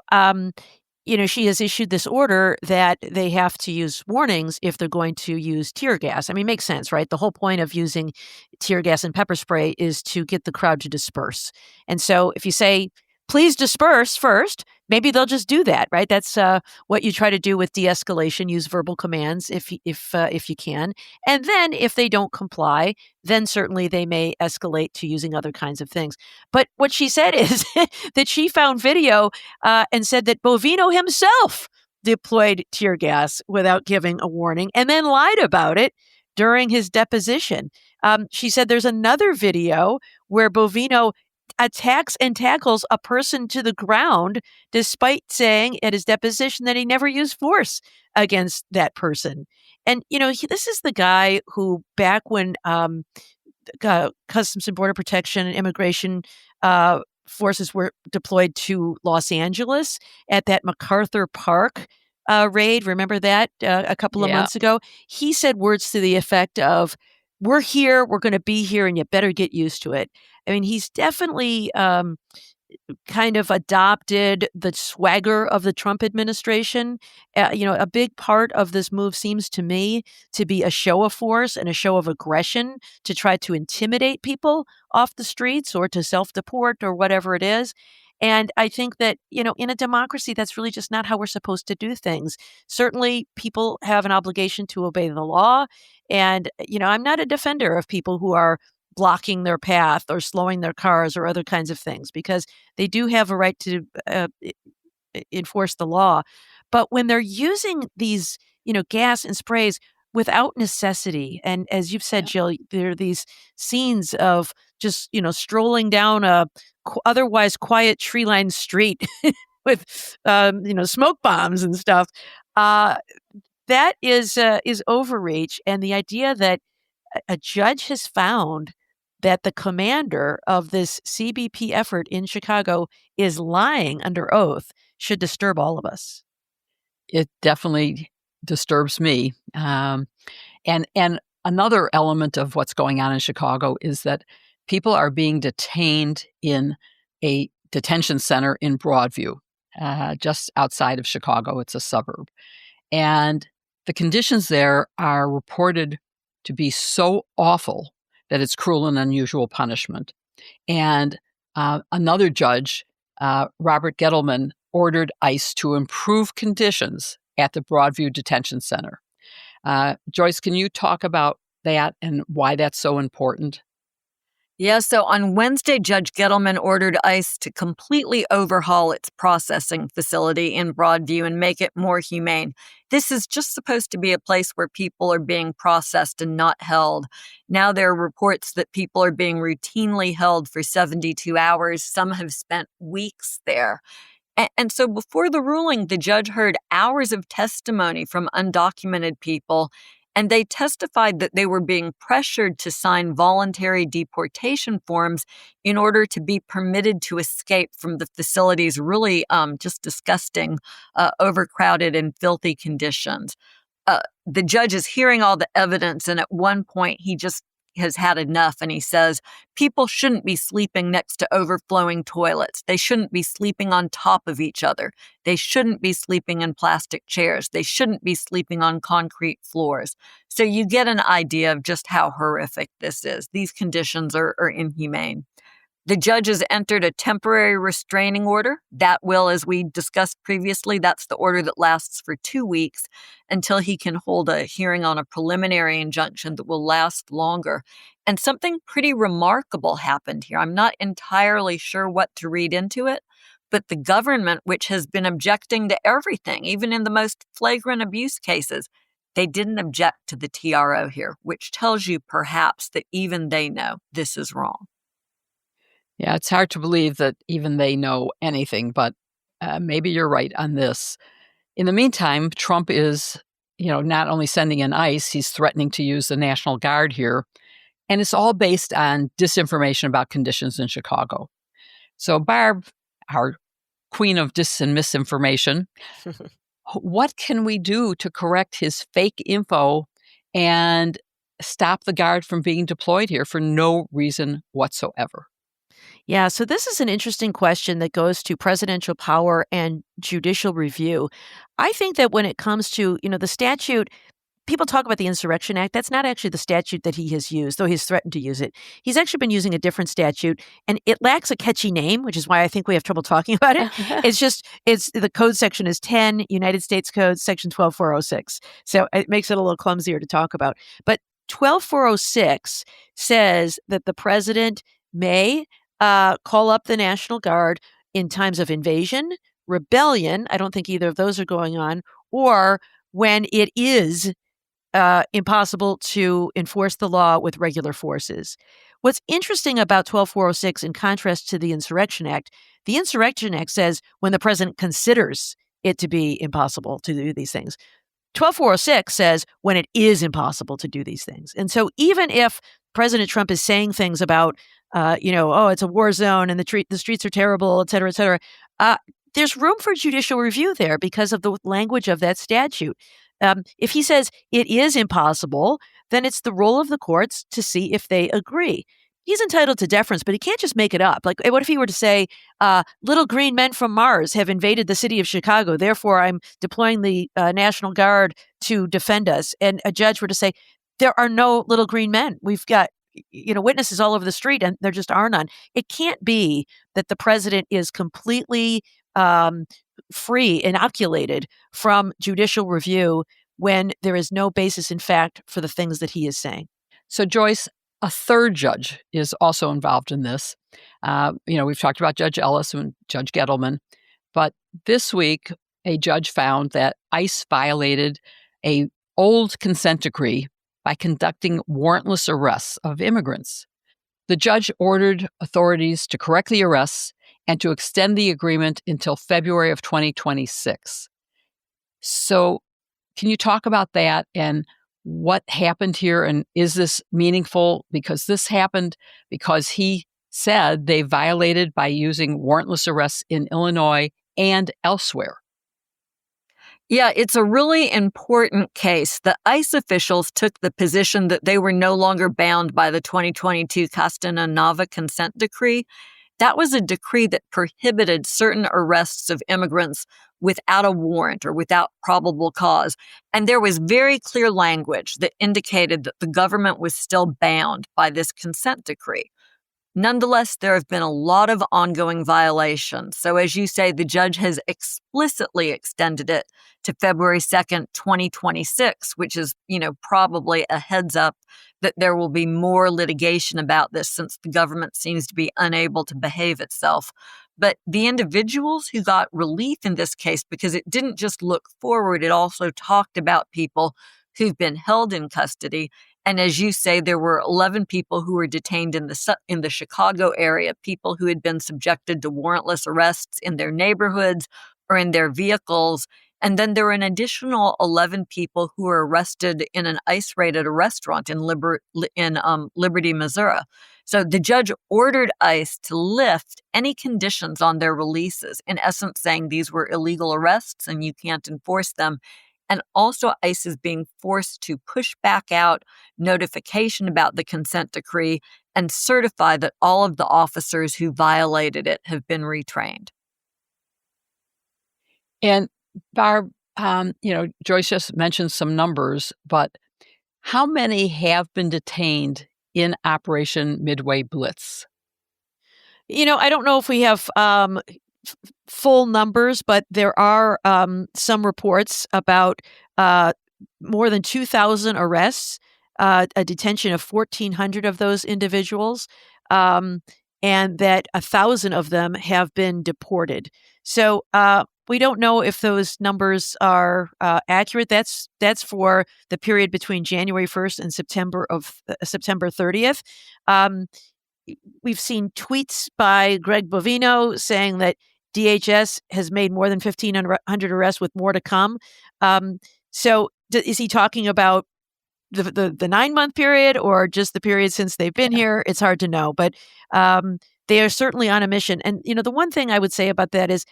she has issued this order that they have to use warnings if they're going to use tear gas. I mean, it makes sense, right? The whole point of using tear gas and pepper spray is to get the crowd to disperse. And so if you say, please disperse first, maybe they'll just do that, right? That's what you try to do with de-escalation, use verbal commands if you can. And then if they don't comply, then certainly they may escalate to using other kinds of things. But what she said is that she found video and said that Bovino himself deployed tear gas without giving a warning and then lied about it during his deposition. She said there's another video where Bovino attacks and tackles a person to the ground, despite saying at his deposition that he never used force against that person. And, this is the guy who back when Customs and Border Protection and Immigration forces were deployed to Los Angeles at that MacArthur Park raid, remember that a couple of months ago? He said words to the effect of, we're here, we're going to be here, and you better get used to it. I mean, he's definitely kind of adopted the swagger of the Trump administration. A big part of this move seems to me to be a show of force and a show of aggression to try to intimidate people off the streets or to self-deport or whatever it is. And I think that, in a democracy, that's really just not how we're supposed to do things. Certainly, people have an obligation to obey the law. And, I'm not a defender of people who are blocking their path or slowing their cars or other kinds of things, because they do have a right to enforce the law. But when they're using these, gas and sprays without necessity, and as you've said, Jill, there are these scenes of just, strolling down a otherwise quiet tree-lined street with, smoke bombs and stuff. That is overreach. And the idea that a judge has found that the commander of this CBP effort in Chicago is lying under oath should disturb all of us. It definitely disturbs me. And another element of what's going on in Chicago is that people are being detained in a detention center in Broadview, just outside of Chicago. It's a suburb. And the conditions there are reported to be so awful that it's cruel and unusual punishment. And another judge, Robert Gettleman, ordered ICE to improve conditions at the Broadview Detention Center. Joyce, can you talk about that and why that's so important? Yeah, so on Wednesday, Judge Gettleman ordered ICE to completely overhaul its processing facility in Broadview and make it more humane. This is just supposed to be a place where people are being processed and not held. Now there are reports that people are being routinely held for 72 hours. Some have spent weeks there. And so before the ruling, the judge heard hours of testimony from undocumented people, and they testified that they were being pressured to sign voluntary deportation forms in order to be permitted to escape from the facility's really just disgusting, overcrowded and filthy conditions. The judge is hearing all the evidence, and at one point he just has had enough, and he says people shouldn't be sleeping next to overflowing toilets. They shouldn't be sleeping on top of each other. They shouldn't be sleeping in plastic chairs. They shouldn't be sleeping on concrete floors. So you get an idea of just how horrific this is. These conditions are inhumane. The judge has entered a temporary restraining order. That will, as we discussed previously, that's the order that lasts for 2 weeks until he can hold a hearing on a preliminary injunction that will last longer. And something pretty remarkable happened here. I'm not entirely sure what to read into it, but the government, which has been objecting to everything, even in the most flagrant abuse cases, they didn't object to the TRO here, which tells you perhaps that even they know this is wrong. Yeah, it's hard to believe that even they know anything, but maybe you're right on this. In the meantime, Trump is, not only sending in ICE, he's threatening to use the National Guard here. And it's all based on disinformation about conditions in Chicago. So Barb, our queen of dis and misinformation, what can we do to correct his fake info and stop the Guard from being deployed here for no reason whatsoever? Yeah, so this is an interesting question that goes to presidential power and judicial review. I think that when it comes to, the statute, people talk about the Insurrection Act. That's not actually the statute that he has used, though he's threatened to use it. He's actually been using a different statute, and it lacks a catchy name, which is why I think we have trouble talking about it. It's the code section is 10 United States Code section 12406. So it makes it a little clumsier to talk about. But 12406 says that the president may call up the National Guard in times of invasion, rebellion. I don't think either of those are going on, or when it is impossible to enforce the law with regular forces. What's interesting about 12406, in contrast to the Insurrection Act, the Insurrection Act says when the president considers it to be impossible to do these things. 12406 says when it is impossible to do these things. And so even if President Trump is saying things about, it's a war zone and the streets are terrible, et cetera, there's room for judicial review there because of the language of that statute. If he says it is impossible, then it's the role of the courts to see if they agree. He's entitled to deference, but he can't just make it up. Like, what if he were to say, little green men from Mars have invaded the city of Chicago, therefore I'm deploying the National Guard to defend us. And a judge were to say, there are no little green men. We've got witnesses all over the street, and there just are none. It can't be that the president is completely free, inoculated from judicial review when there is no basis in fact for the things that he is saying. So, Joyce, a third judge is also involved in this. We've talked about Judge Ellis and Judge Gettleman, but this week, a judge found that ICE violated a old consent decree by conducting warrantless arrests of immigrants. The judge ordered authorities to correct the arrests and to extend the agreement until February of 2026. So can you talk about that and what happened here? And is this meaningful? Because this happened because he said they violated by using warrantless arrests in Illinois and elsewhere. Yeah, it's a really important case. The ICE officials took the position that they were no longer bound by the 2022 Nova consent decree. That was a decree that prohibited certain arrests of immigrants without a warrant or without probable cause. And there was very clear language that indicated that the government was still bound by this consent decree. Nonetheless, there have been a lot of ongoing violations. So as you say, the judge has explicitly extended it to February 2nd, 2026, which is, probably a heads up that there will be more litigation about this since the government seems to be unable to behave itself. But the individuals who got relief in this case, because it didn't just look forward, it also talked about people who've been held in custody. And as you say, there were 11 people who were detained in the Chicago area, people who had been subjected to warrantless arrests in their neighborhoods or in their vehicles. And then there were an additional 11 people who were arrested in an ICE raid at a restaurant in Liberty, Missouri. So the judge ordered ICE to lift any conditions on their releases, in essence saying these were illegal arrests and you can't enforce them. And also ICE is being forced to push back out notification about the consent decree and certify that all of the officers who violated it have been retrained. And Barb, Joyce just mentioned some numbers, but how many have been detained in Operation Midway Blitz? I don't know if we have full numbers, but there are some reports about more than 2,000 arrests, a detention of 1,400 of those individuals, and that 1,000 of them have been deported. So we don't know if those numbers are accurate. That's for the period between January 1st and September 30th. We've seen tweets by Greg Bovino saying that DHS has made more than 1,500 arrests with more to come. So is he talking about the 9-month period or just the period since they've been here? It's hard to know, but they are certainly on a mission. And, the one thing I would say about that is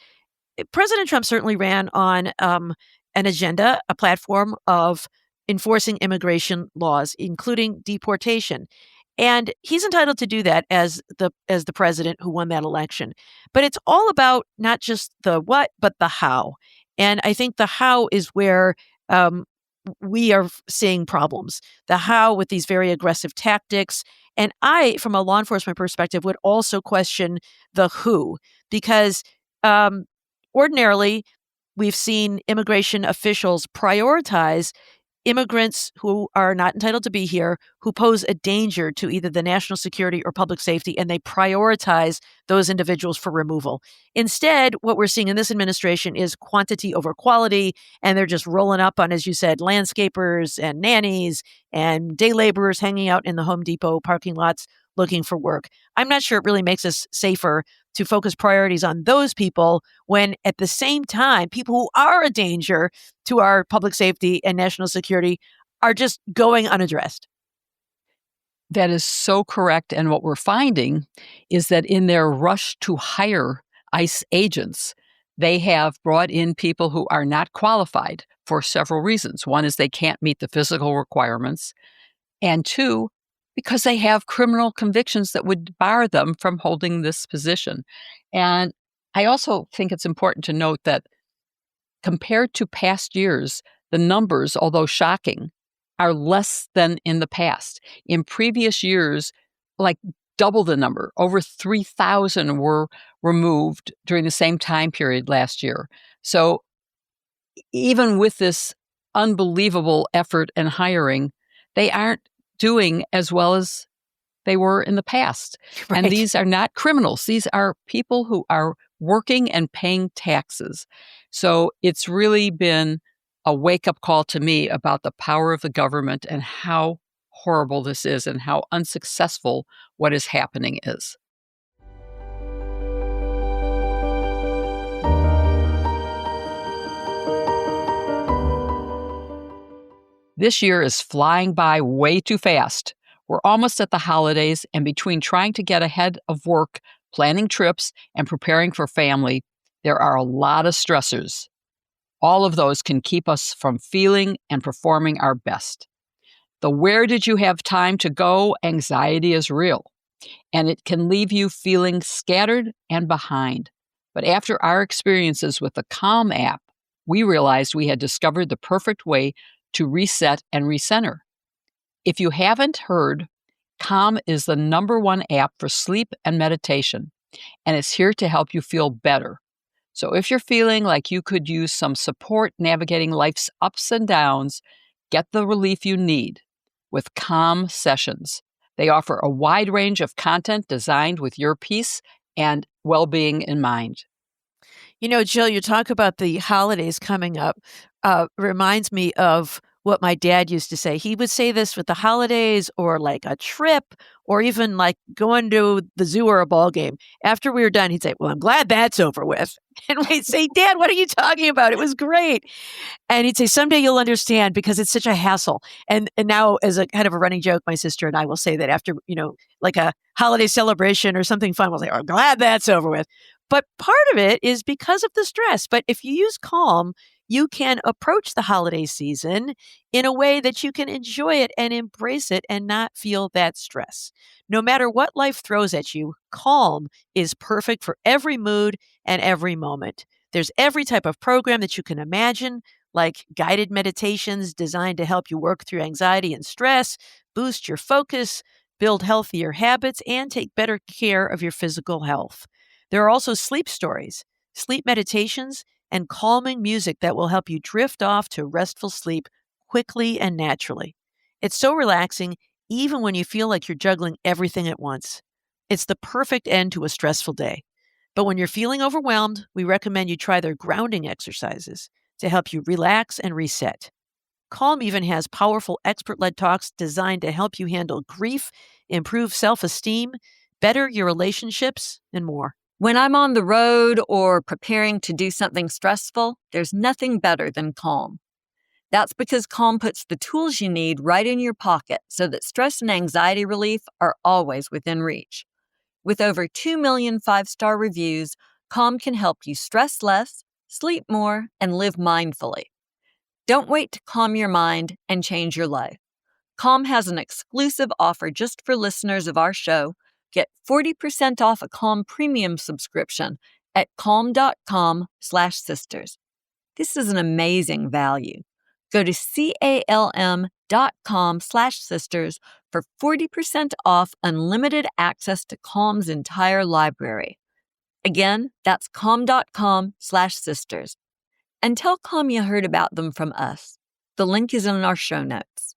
President Trump certainly ran on an agenda, a platform of enforcing immigration laws, including deportation. And he's entitled to do that as the president who won that election. But it's all about not just the what, but the how. And I think the how is where we are seeing problems. The how with these very aggressive tactics. And I, from a law enforcement perspective, would also question the who, because ordinarily we've seen immigration officials prioritize immigrants who are not entitled to be here, who pose a danger to either the national security or public safety, and they prioritize those individuals for removal. Instead, what we're seeing in this administration is quantity over quality, and they're just rolling up on, as you said, landscapers and nannies and day laborers hanging out in the Home Depot parking lots looking for work. I'm not sure it really makes us safer to focus priorities on those people when at the same time, people who are a danger to our public safety and national security are just going unaddressed. That is so correct. And what we're finding is that in their rush to hire ICE agents, they have brought in people who are not qualified for several reasons. One is they can't meet the physical requirements. And two, because they have criminal convictions that would bar them from holding this position. And I also think it's important to note that compared to past years, the numbers, although shocking, are less than in the past. In previous years, like double the number, over 3,000 were removed during the same time period last year. So even with this unbelievable effort and hiring, they aren't doing as well as they were in the past. Right. And these are not criminals. These are people who are working and paying taxes. So it's really been a wake-up call to me about the power of the government and how horrible this is and how unsuccessful what is happening is. This year is flying by way too fast. We're almost at the holidays, and between trying to get ahead of work, planning trips, and preparing for family, there are a lot of stressors. All of those can keep us from feeling and performing our best. The where did you have time to go anxiety is real, and it can leave you feeling scattered and behind. But after our experiences with the Calm app, we realized we had discovered the perfect way to reset and recenter. If you haven't heard, Calm is the #1 app for sleep and meditation, and it's here to help you feel better. So if you're feeling like you could use some support navigating life's ups and downs, get the relief you need with Calm Sessions. They offer a wide range of content designed with your peace and well-being in mind. Jill, you talk about the holidays coming up, reminds me of what my dad used to say. He would say this with the holidays or like a trip or even like going to the zoo or a ball game. After we were done, he'd say, "Well, I'm glad that's over with." And we'd say, "Dad, what are you talking about? It was great." And he'd say, "Someday you'll understand because it's such a hassle." And now, as a kind of a running joke, my sister and I will say that after, like a holiday celebration or something fun, we'll say, "I'm glad that's over with." But part of it is because of the stress. But if you use Calm, you can approach the holiday season in a way that you can enjoy it and embrace it and not feel that stress. No matter what life throws at you, Calm is perfect for every mood and every moment. There's every type of program that you can imagine, like guided meditations designed to help you work through anxiety and stress, boost your focus, build healthier habits, and take better care of your physical health. There are also sleep stories, sleep meditations, and calming music that will help you drift off to restful sleep quickly and naturally. It's so relaxing, even when you feel like you're juggling everything at once. It's the perfect end to a stressful day. But when you're feeling overwhelmed, we recommend you try their grounding exercises to help you relax and reset. Calm even has powerful expert-led talks designed to help you handle grief, improve self-esteem, better your relationships, and more. When I'm on the road or preparing to do something stressful, there's nothing better than Calm. That's because Calm puts the tools you need right in your pocket so that stress and anxiety relief are always within reach. With over 2 million 5-star reviews, Calm can help you stress less, sleep more, and live mindfully. Don't wait to calm your mind and change your life. Calm has an exclusive offer just for listeners of our show. Get 40% off a Calm premium subscription at calm.com/sisters. This is an amazing value. Go to calm.com/sisters for 40% off unlimited access to Calm's entire library. Again, that's calm.com/sisters. And tell Calm you heard about them from us. The link is in our show notes.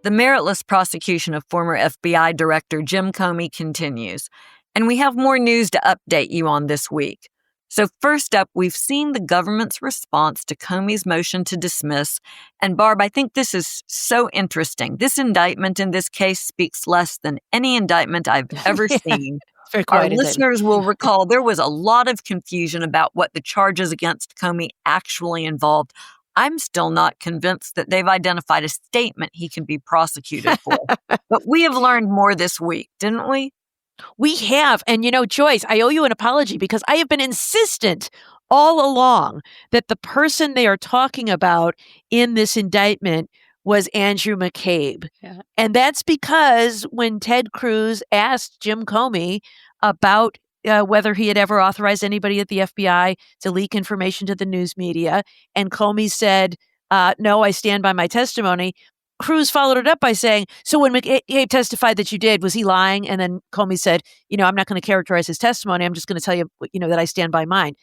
The meritless prosecution of former FBI Director Jim Comey continues, and we have more news to update you on this week. So first up, we've seen the government's response to Comey's motion to dismiss, and Barb, I think this is so interesting. This indictment in this case speaks less than any indictment I've ever seen. Our listeners will recall there was a lot of confusion about what the charges against Comey actually involved. I'm still not convinced that they've identified a statement he can be prosecuted for. But we have learned more this week, didn't we? We have. And Joyce, I owe you an apology because I have been insistent all along that the person they are talking about in this indictment was Andrew McCabe. Yeah. And that's because when Ted Cruz asked Jim Comey about whether he had ever authorized anybody at the FBI to leak information to the news media, and Comey said, "No, I stand by my testimony." Cruz followed it up by saying, "So when McCabe testified that you did, was he lying?" And then Comey said, "I'm not going to characterize his testimony. I'm just going to tell you, that I stand by mine."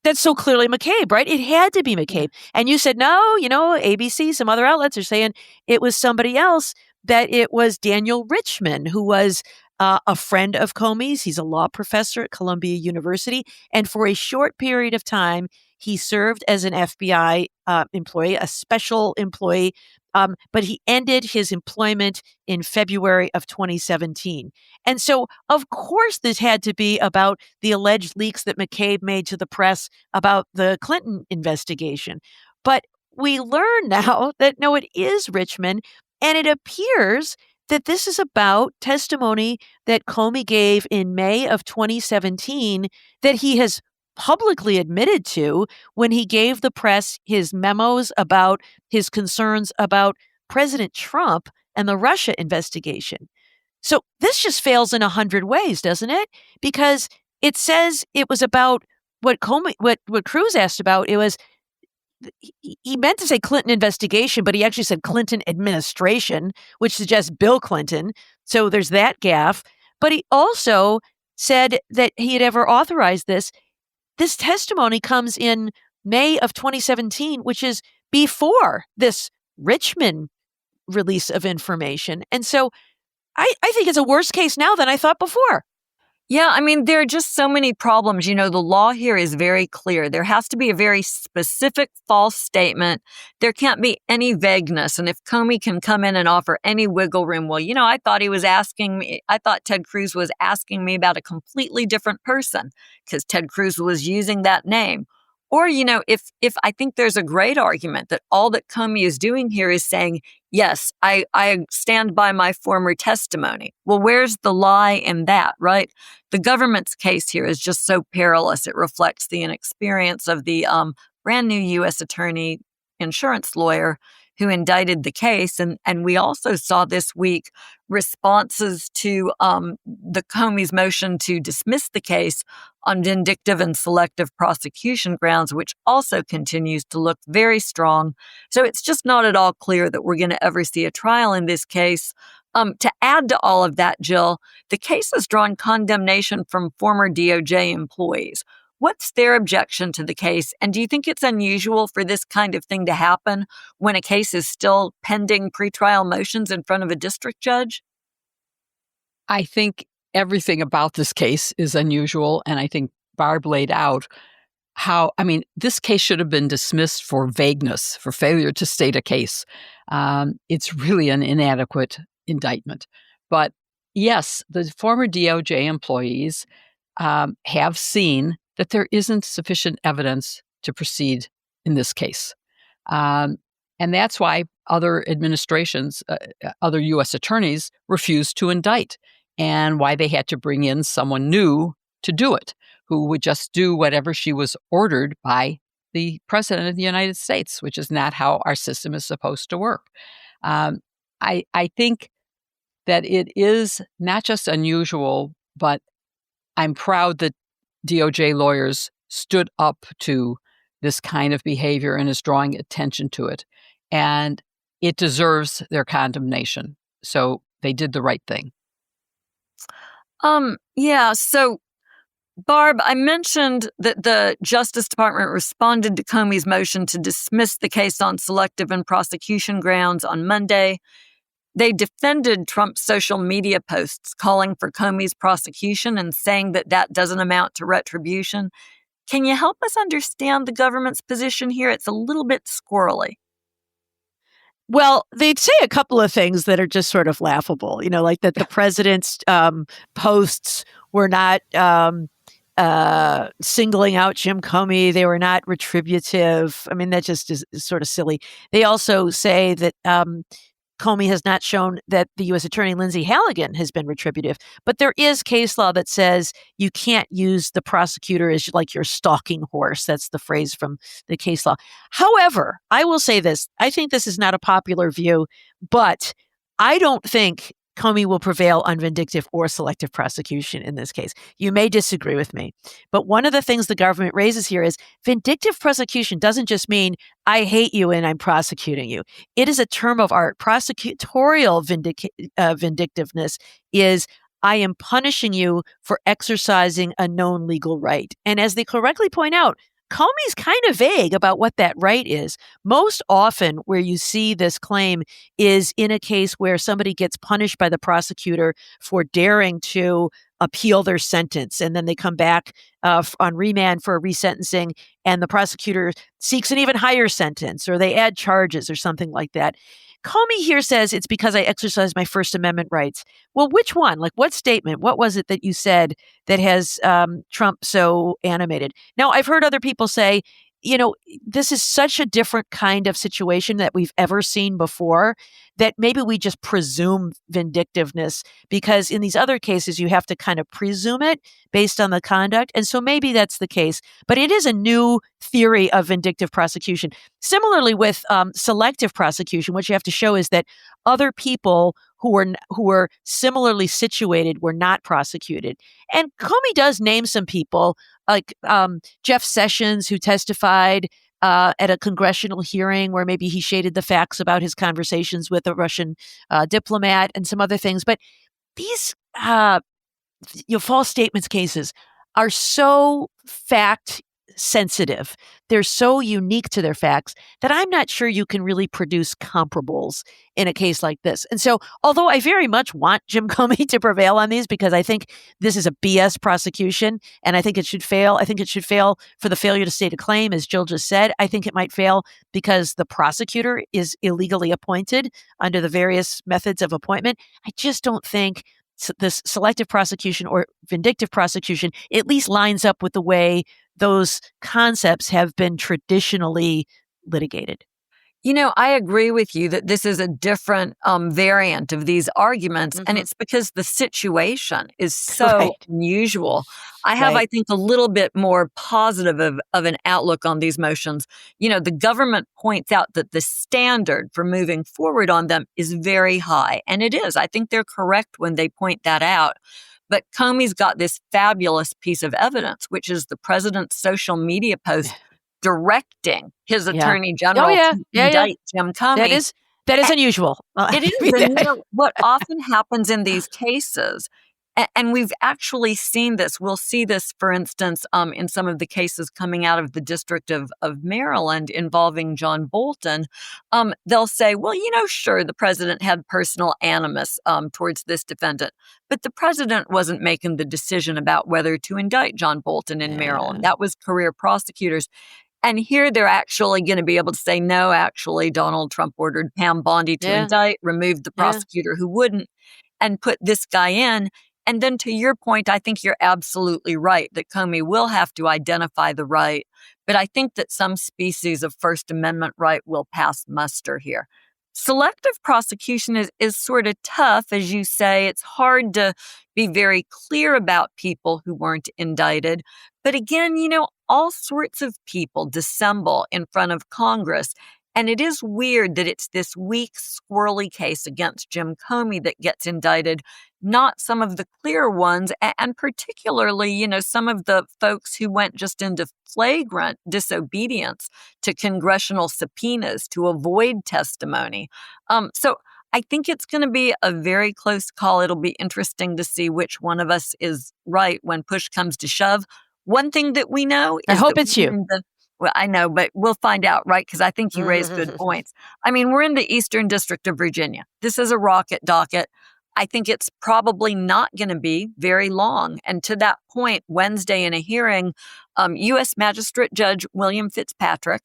That's so clearly McCabe, right? It had to be McCabe. Yeah. And you said, no, ABC, some other outlets are saying it was somebody else, that it was Daniel Richman, who was a friend of Comey's. He's a law professor at Columbia University. And for a short period of time, he served as an FBI employee, a special employee. But he ended his employment in February of 2017. And so, of course, this had to be about the alleged leaks that McCabe made to the press about the Clinton investigation. But we learn now that, no, it is Richman. And it appears that this is about testimony that Comey gave in May of 2017 that he has publicly admitted to when he gave the press his memos about his concerns about President Trump and the Russia investigation. So this just fails in 100 ways, doesn't it? Because it says it was about what Cruz asked about, it was, he meant to say Clinton investigation, but he actually said Clinton administration, which suggests Bill Clinton. So there's that gaffe. But he also said that he had ever authorized this. This testimony comes in May of 2017, which is before this Richmond release of information. And so I think it's a worse case now than I thought before. Yeah, I mean, there are just so many problems. You know, the law here is very clear. There has to be a very specific false statement. There can't be any vagueness. And if Comey can come in and offer any wiggle room, well, you know, I thought Ted Cruz was asking me about a completely different person because Ted Cruz was using that name. Or, you know, if I think there's a great argument that all that Comey is doing here is saying, yes, I stand by my former testimony. Well, where's the lie in that, right? The government's case here is just so perilous. It reflects the inexperience of the brand new U.S. attorney insurance lawyer who indicted the case. And we also saw this week responses to the Comey's motion to dismiss the case on vindictive and selective prosecution grounds, which also continues to look very strong. So it's just not at all clear that we're going to ever see a trial in this case. To add to all of that, Jill, the case has drawn condemnation from former DOJ employees. What's their objection to the case? And do you think it's unusual for this kind of thing to happen when a case is still pending pretrial motions in front of a district judge? I think everything about this case is unusual. And I think Barb laid out this case should have been dismissed for vagueness, for failure to state a case. It's really an inadequate indictment. But yes, the former DOJ employees have seen that there isn't sufficient evidence to proceed in this case. And that's why other administrations, other U.S. attorneys refused to indict, and why they had to bring in someone new to do it, who would just do whatever she was ordered by the President of the United States, which is not how our system is supposed to work. I think that it is not just unusual, but I'm proud that DOJ lawyers stood up to this kind of behavior and is drawing attention to it. And it deserves their condemnation. So they did the right thing. Yeah. So, Barb, I mentioned that the Justice Department responded to Comey's motion to dismiss the case on selective and prosecution grounds on Monday. They defended Trump's social media posts calling for Comey's prosecution and saying that that doesn't amount to retribution. Can you help us understand the government's position here? It's a little bit squirrely. Well, they'd say a couple of things that are just sort of laughable, you know, like that the president's posts were not singling out Jim Comey. They were not retributive. I mean, that just is sort of silly. They also say that Comey has not shown that the U.S. Attorney Lindsay Halligan has been retributive. But there is case law that says you can't use the prosecutor as like your stalking horse. That's the phrase from the case law. However, I will say this. I think this is not a popular view, but I don't think Comey will prevail on vindictive or selective prosecution in this case. You may disagree with me, but one of the things the government raises here is vindictive prosecution doesn't just mean I hate you and I'm prosecuting you. It is a term of art. Prosecutorial vindictiveness is I am punishing you for exercising a known legal right. And as they correctly point out, Comey's kind of vague about what that right is. Most often where you see this claim is in a case where somebody gets punished by the prosecutor for daring to appeal their sentence. And then they come back on remand for a resentencing and the prosecutor seeks an even higher sentence or they add charges or something like that. Comey here says it's because I exercised my First Amendment rights. Well, which one? Like what statement? What was it that you said that has Trump so animated? Now, I've heard other people say, you know, this is such a different kind of situation that we've ever seen before that maybe we just presume vindictiveness because in these other cases, you have to kind of presume it based on the conduct. And so maybe that's the case. But it is a new theory of vindictive prosecution. Similarly with selective prosecution, what you have to show is that other people who were similarly situated were not prosecuted. And Comey does name some people, like Jeff Sessions, who testified at a congressional hearing where maybe he shaded the facts about his conversations with a Russian diplomat and some other things. But these false statements cases are so fact sensitive. They're so unique to their facts that I'm not sure you can really produce comparables in a case like this. And so, although I very much want Jim Comey to prevail on these because I think this is a BS prosecution and I think it should fail. I think it should fail for the failure to state a claim, as Jill just said. I think it might fail because the prosecutor is illegally appointed under the various methods of appointment. I just don't think this selective prosecution or vindictive prosecution at least lines up with the way those concepts have been traditionally litigated. I agree with you that this is a different variant of these arguments, and it's because the situation is so unusual. I have, I think, a little bit more positive of an outlook on these motions. The government points out that the standard for moving forward on them is very high, and it is. I think they're correct when they point that out. But Comey's got this fabulous piece of evidence, which is the president's social media post directing his attorney general to indict Jim Comey. That is unusual. It is. And what often happens in these cases, and we've actually seen this, we'll see this, for instance, in some of the cases coming out of the District of Maryland involving John Bolton, they'll say, well, sure, the president had personal animus towards this defendant, but the president wasn't making the decision about whether to indict John Bolton in Maryland. That was career prosecutors. And here they're actually going to be able to say, no, actually, Donald Trump ordered Pam Bondi to indict, removed the prosecutor who wouldn't, and put this guy in. And then to your point, I think you're absolutely right that Comey will have to identify the right. But I think that some species of First Amendment right will pass muster here. Selective prosecution is sort of tough, as you say. It's hard to be very clear about people who weren't indicted. But again, all sorts of people dissemble in front of Congress. And it is weird that it's this weak, squirrely case against Jim Comey that gets indicted, not some of the clear ones, and particularly, some of the folks who went just into flagrant disobedience to congressional subpoenas to avoid testimony. So I think it's going to be a very close call. It'll be interesting to see which one of us is right when push comes to shove. One thing that we know is I hope it's you. Well, I know, but we'll find out, right? Because I think you raised good points. I mean, we're in the Eastern District of Virginia. This is a rocket docket. I think it's probably not going to be very long. And to that point, Wednesday in a hearing, U.S. Magistrate Judge William Fitzpatrick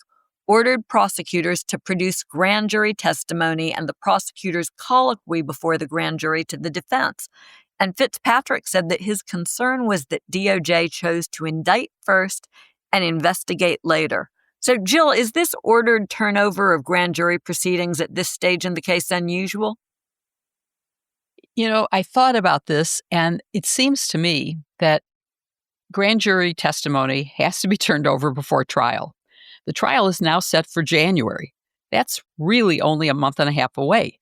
ordered prosecutors to produce grand jury testimony and the prosecutor's colloquy before the grand jury to the defense. And Fitzpatrick said that his concern was that DOJ chose to indict first and investigate later. So, Jill, is this ordered turnover of grand jury proceedings at this stage in the case unusual? I thought about this, and it seems to me that grand jury testimony has to be turned over before trial. The trial is now set for January. That's really only a month and a half away.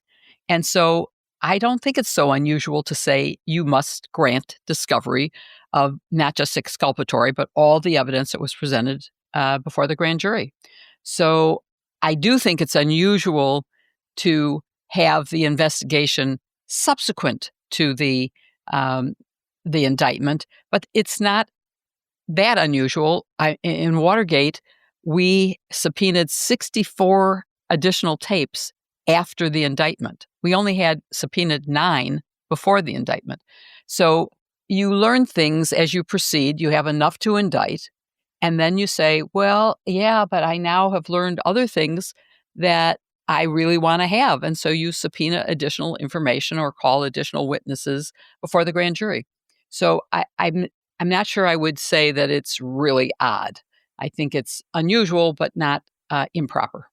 And so I don't think it's so unusual to say you must grant discovery of not just exculpatory, but all the evidence that was presented before the grand jury. So I do think it's unusual to have the investigation subsequent to the indictment, but it's not that unusual. In Watergate, we subpoenaed 64 additional tapes after the indictment. We only had subpoenaed 9 before the indictment. So you learn things as you proceed. You have enough to indict. And then you say, well, yeah, but I now have learned other things that I really want to have. And so you subpoena additional information or call additional witnesses before the grand jury. So I'm not sure I would say that it's really odd. I think it's unusual, but not improper.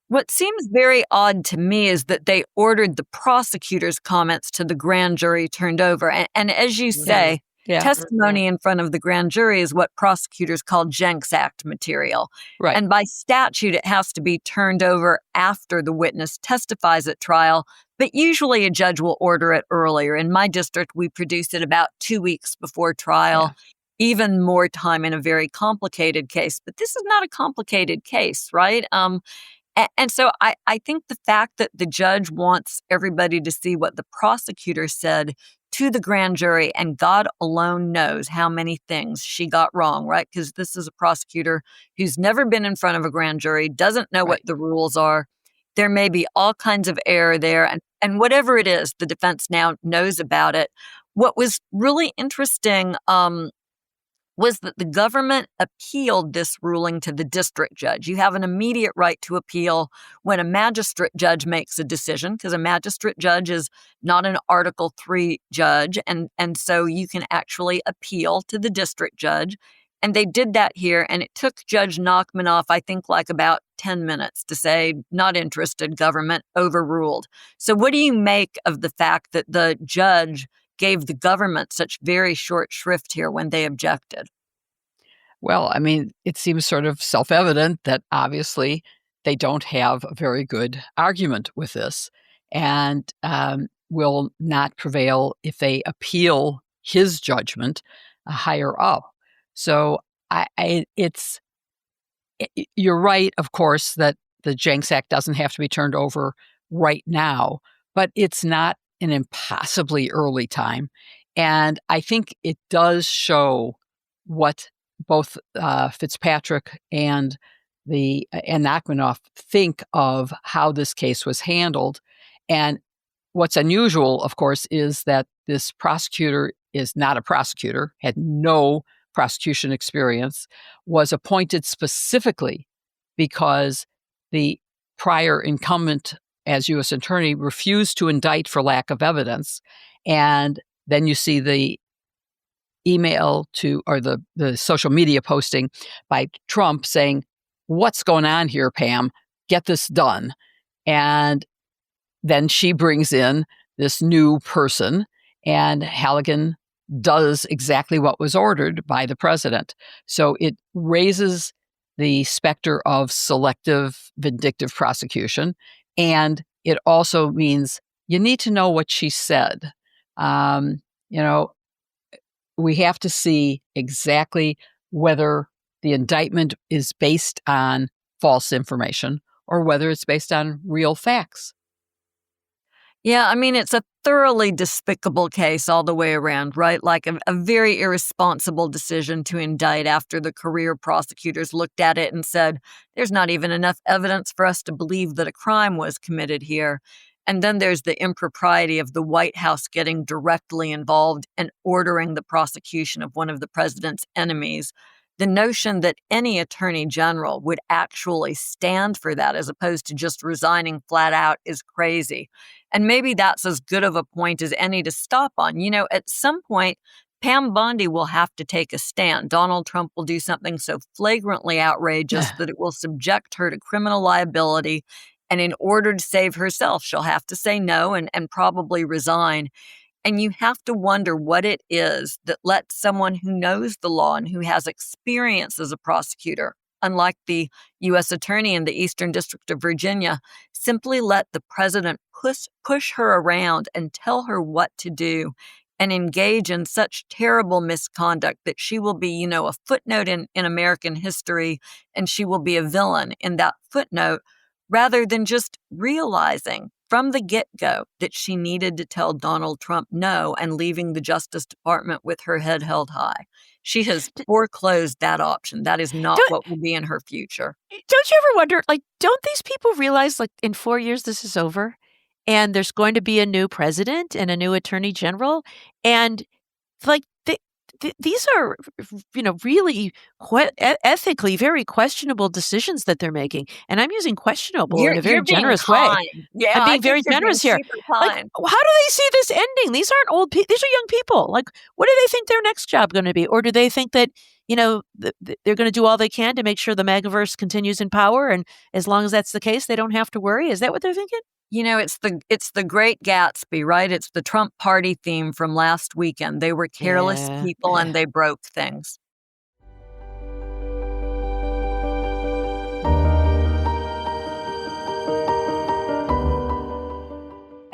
What seems very odd to me is that they ordered the prosecutor's comments to the grand jury turned over. And as you say, Yeah. Testimony in front of the grand jury is what prosecutors call Jenks Act material. Right. And by statute, it has to be turned over after the witness testifies at trial, but usually a judge will order it earlier. In my district, we produce it about 2 weeks before trial, even more time in a very complicated case. But this is not a complicated case, right? And so I think the fact that the judge wants everybody to see what the prosecutor said to the grand jury, and God alone knows how many things she got wrong, right? Because this is a prosecutor who's never been in front of a grand jury, doesn't know what the rules are. There may be all kinds of error there. And whatever it is, the defense now knows about it. What was really interesting was that the government appealed this ruling to the district judge. You have an immediate right to appeal when a magistrate judge makes a decision, because a magistrate judge is not an Article III judge, and so you can actually appeal to the district judge. And they did that here, and it took Judge Nachmanoff, I think, like about 10 minutes to say, not interested, government, overruled. So what do you make of the fact that the judge gave the government such very short shrift here when they objected? Well, I mean, it seems sort of self-evident that obviously they don't have a very good argument with this, and will not prevail if they appeal his judgment higher up. So you're right, of course, that the Jenks Act doesn't have to be turned over right now, but it's not an impossibly early time. And I think it does show what both Fitzpatrick and Nachmanoff think of how this case was handled. And what's unusual, of course, is that this prosecutor is not a prosecutor, had no prosecution experience, was appointed specifically because the prior incumbent as U.S. attorney refused to indict for lack of evidence. And then you see the email or the social media posting by Trump saying, "What's going on here, Pam? Get this done." And then she brings in this new person, and Halligan does exactly what was ordered by the president. So it raises the specter of selective, vindictive prosecution. And it also means you need to know what she said. You know, we have to see exactly whether the indictment is based on false information or whether it's based on real facts. Yeah, I mean, it's a thoroughly despicable case all the way around, right? Like a very irresponsible decision to indict after the career prosecutors looked at it and said, there's not even enough evidence for us to believe that a crime was committed here. And then there's the impropriety of the White House getting directly involved and ordering the prosecution of one of the president's enemies. The notion that any attorney general would actually stand for that as opposed to just resigning flat out is crazy. And maybe that's as good of a point as any to stop on. You know, at some point, Pam Bondi will have to take a stand. Donald Trump will do something so flagrantly outrageous that it will subject her to criminal liability. And in order to save herself, she'll have to say no and probably resign. And you have to wonder what it is that lets someone who knows the law and who has experience as a prosecutor, unlike the U.S. attorney in the Eastern District of Virginia, simply let the president push her around and tell her what to do and engage in such terrible misconduct that she will be, you know, a footnote in American history, and she will be a villain in that footnote, rather than just realizing from the get-go that she needed to tell Donald Trump no and leaving the Justice Department with her head held high. She has foreclosed that option. That is not what will be in her future. Don't you ever wonder, like, don't these people realize, like, in 4 years this is over and there's going to be a new president and a new attorney general? And, like, these are, you know, really ethically very questionable decisions that they're making. And I'm using questionable in a very generous way. Yeah, I'm being very generous here. Like, how do they see this ending? These aren't old people. These are young people. Like, what do they think their next job going to be? Or do they think that, you know, they're going to do all they can to make sure the MAGAverse continues in power? And as long as that's the case, they don't have to worry. Is that what they're thinking? It's the Great Gatsby, right? It's the Trump party theme from last weekend. They were careless Yeah. people and they broke things.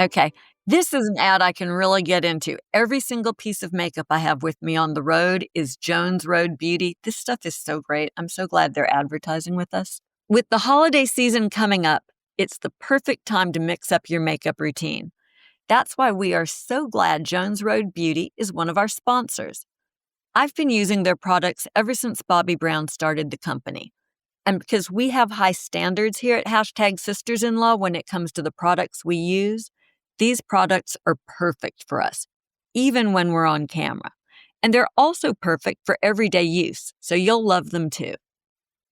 Okay, this is an ad I can really get into. Every single piece of makeup I have with me on the road is Jones Road Beauty. This stuff is so great. I'm so glad they're advertising with us. With the holiday season coming up, it's the perfect time to mix up your makeup routine. That's why we are so glad Jones Road Beauty is one of our sponsors. I've been using their products ever since Bobby Brown started the company. And because we have high standards here at #SistersInlaw when it comes to the products we use, these products are perfect for us, even when we're on camera. And they're also perfect for everyday use, so you'll love them too.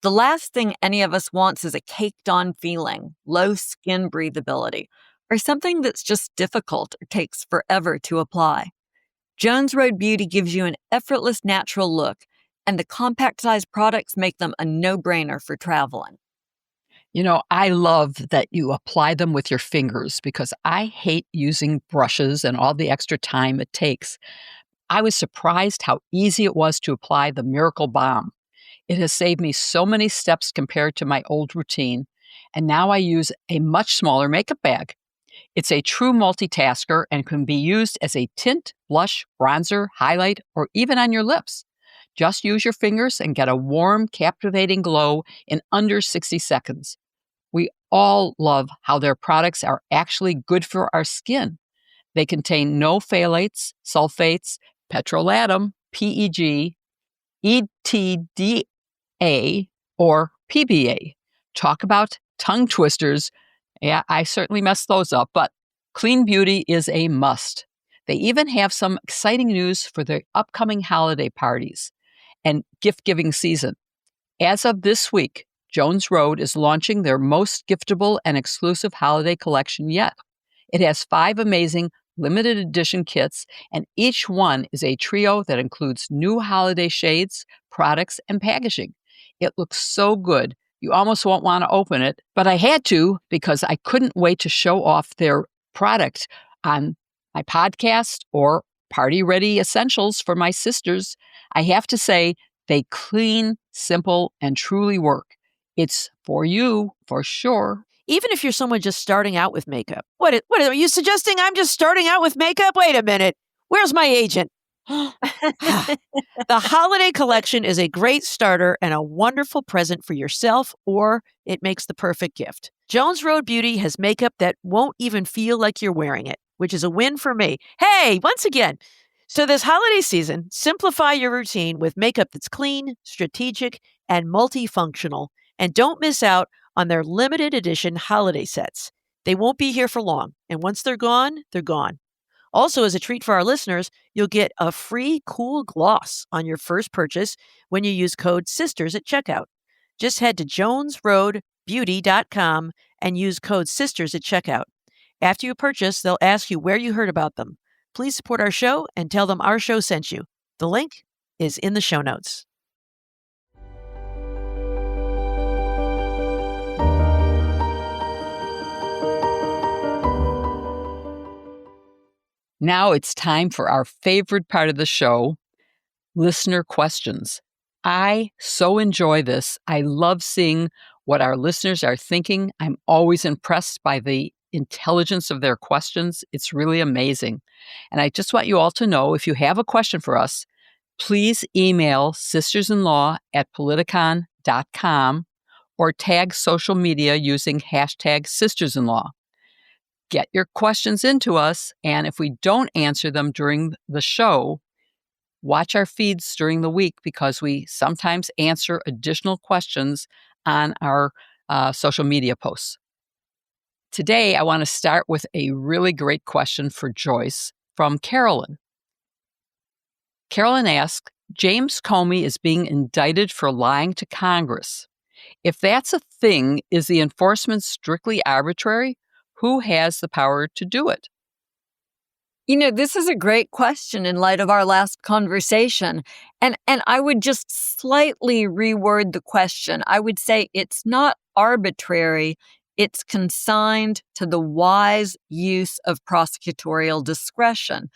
The last thing any of us wants is a caked-on feeling, low skin breathability, or something that's just difficult or takes forever to apply. Jones Road Beauty gives you an effortless natural look, and the compact-sized products make them a no-brainer for traveling. I love that you apply them with your fingers because I hate using brushes and all the extra time it takes. I was surprised how easy it was to apply the Miracle Balm. It has saved me so many steps compared to my old routine, and now I use a much smaller makeup bag. It's a true multitasker and can be used as a tint, blush, bronzer, highlight, or even on your lips. Just use your fingers and get a warm, captivating glow in under 60 seconds. We all love how their products are actually good for our skin. They contain no phthalates, sulfates, petrolatum, PEG, ETDA, or PBA. Talk about tongue twisters. Yeah, I certainly messed those up, but clean beauty is a must. They even have some exciting news for the upcoming holiday parties and gift-giving season. As of this week, Jones Road is launching their most giftable and exclusive holiday collection yet. It has 5 amazing limited edition kits, and each one is a trio that includes new holiday shades, products, and packaging. It looks so good. You almost won't want to open it, but I had to because I couldn't wait to show off their product on my podcast or party ready essentials for my sisters. I have to say, they clean, simple, and truly work. It's for you, for sure. Even if you're someone just starting out with makeup. What are you suggesting? I'm just starting out with makeup? Wait a minute. Where's my agent? The holiday collection is a great starter and a wonderful present for yourself, or it makes the perfect gift. Jones Road Beauty has makeup that won't even feel like you're wearing it, which is a win for me. Hey, once again, so this holiday season, simplify your routine with makeup that's clean, strategic, and multifunctional. And don't miss out on their limited edition holiday sets. They won't be here for long, and once they're gone, they're gone. Also, as a treat for our listeners, you'll get a free cool gloss on your first purchase when you use code SISTERS at checkout. Just head to jonesroadbeauty.com and use code SISTERS at checkout. After you purchase, they'll ask you where you heard about them. Please support our show and tell them our show sent you. The link is in the show notes. Now it's time for our favorite part of the show, listener questions. I so enjoy this. I love seeing what our listeners are thinking. I'm always impressed by the intelligence of their questions. It's really amazing. And I just want you all to know, if you have a question for us, please email sistersinlaw@politicon.com or tag social media using #sistersinlaw. Get your questions into us, and if we don't answer them during the show, watch our feeds during the week because we sometimes answer additional questions on our social media posts. Today, I want to start with a really great question for Joyce from Carolyn. Carolyn asks, James Comey is being indicted for lying to Congress. If that's a thing, is the enforcement strictly arbitrary? Who has the power to do it? This is a great question in light of our last conversation. And I would just slightly reword the question. I would say it's not arbitrary, It's consigned to the wise use of prosecutorial discretion.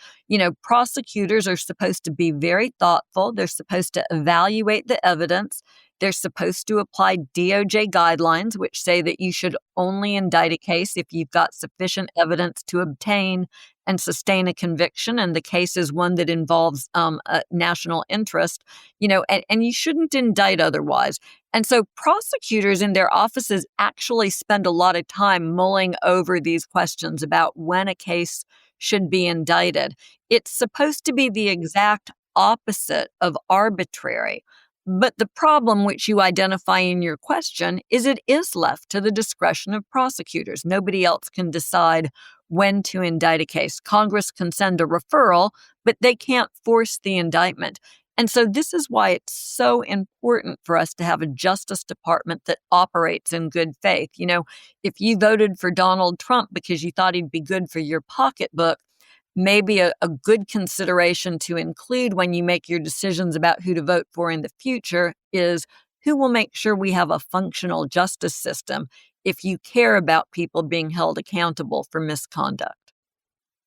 Prosecutors are supposed to be very thoughtful. They're supposed to evaluate the evidence. They're supposed to apply DOJ guidelines, which say that you should only indict a case if you've got sufficient evidence to obtain and sustain a conviction, and the case is one that involves a national interest, and you shouldn't indict otherwise. And so prosecutors in their offices actually spend a lot of time mulling over these questions about when a case should be indicted. It's supposed to be the exact opposite of arbitrary. But the problem which you identify in your question is it is left to the discretion of prosecutors. Nobody else can decide when to indict a case. Congress can send a referral, but they can't force the indictment. And so this is why it's so important for us to have a Justice Department that operates in good faith. If you voted for Donald Trump because you thought he'd be good for your pocketbook, maybe a good consideration to include when you make your decisions about who to vote for in the future is who will make sure we have a functional justice system if you care about people being held accountable for misconduct.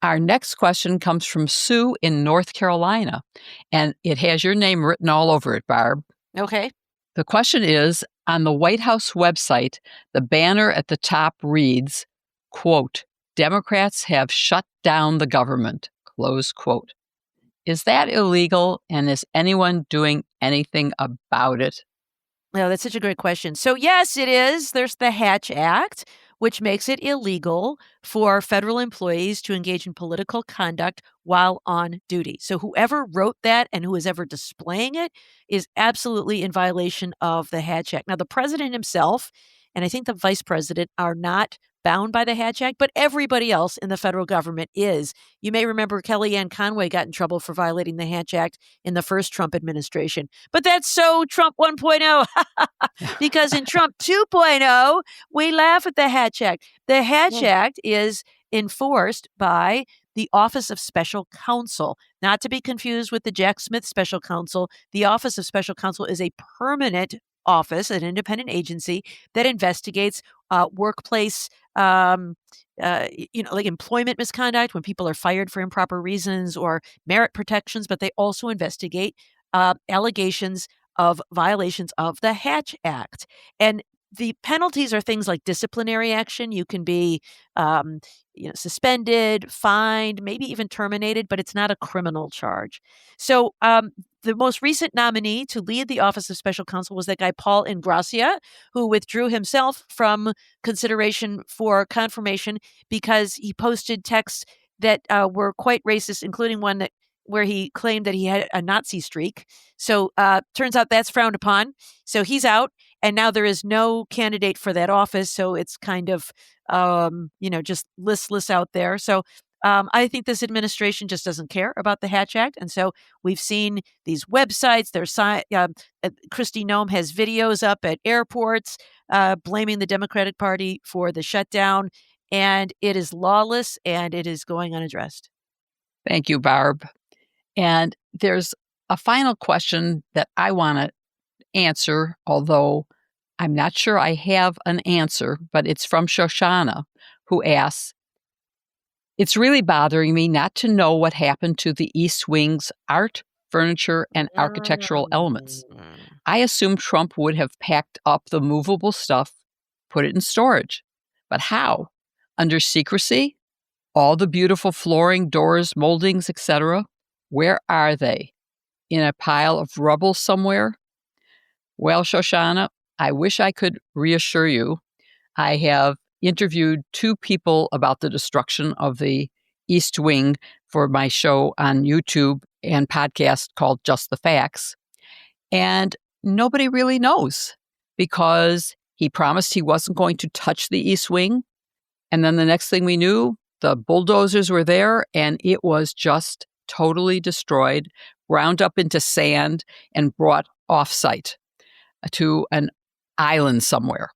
Our next question comes from Sue in North Carolina, and it has your name written all over it, Barb. Okay. The question is, on the White House website, the banner at the top reads, quote, "Democrats have shut down the government," close quote. Is that illegal, and is anyone doing anything about it? No, that's such a great question. So yes, it is. There's the Hatch Act, which makes it illegal for federal employees to engage in political conduct while on duty. So whoever wrote that and who is ever displaying it is absolutely in violation of the Hatch Act. Now, the president himself and I think the vice president are not bound by the Hatch Act, but everybody else in the federal government is. You may remember Kellyanne Conway got in trouble for violating the Hatch Act in the first Trump administration. But that's so Trump 1.0, because in Trump 2.0, we laugh at the Hatch Act. The Hatch Act is enforced by the Office of Special Counsel, not to be confused with the Jack Smith Special Counsel. The Office of Special Counsel is a permanent office, an independent agency that investigates workplace, like employment misconduct when people are fired for improper reasons or merit protections, but they also investigate allegations of violations of the Hatch Act. And the penalties are things like disciplinary action. You can be suspended, fined, maybe even terminated, but it's not a criminal charge. So the most recent nominee to lead the Office of Special Counsel was that guy, Paul Ingrassia, who withdrew himself from consideration for confirmation because he posted texts that were quite racist, including one where he claimed that he had a Nazi streak. So turns out that's frowned upon. So he's out. And now there is no candidate for that office. So it's kind of, just listless out there. So I think this administration just doesn't care about the Hatch Act. And so we've seen these websites. Kristi Noem has videos up at airports blaming the Democratic Party for the shutdown. And it is lawless and it is going unaddressed. Thank you, Barb. And there's a final question that I want to answer, although I'm not sure I have an answer, but it's from Shoshana, who asks, "It's really bothering me not to know what happened to the East Wing's art, furniture, and architectural elements. I assumed Trump would have packed up the movable stuff, put it in storage. But how? Under secrecy? All the beautiful flooring, doors, moldings, etc. Where are they? In a pile of rubble somewhere?" Well, Shoshana, I wish I could reassure you. I have interviewed 2 people about the destruction of the East Wing for my show on YouTube and podcast called Just the Facts. And nobody really knows, because he promised he wasn't going to touch the East Wing. And then the next thing we knew, the bulldozers were there and it was just totally destroyed, ground up into sand, and brought off-site to an island somewhere.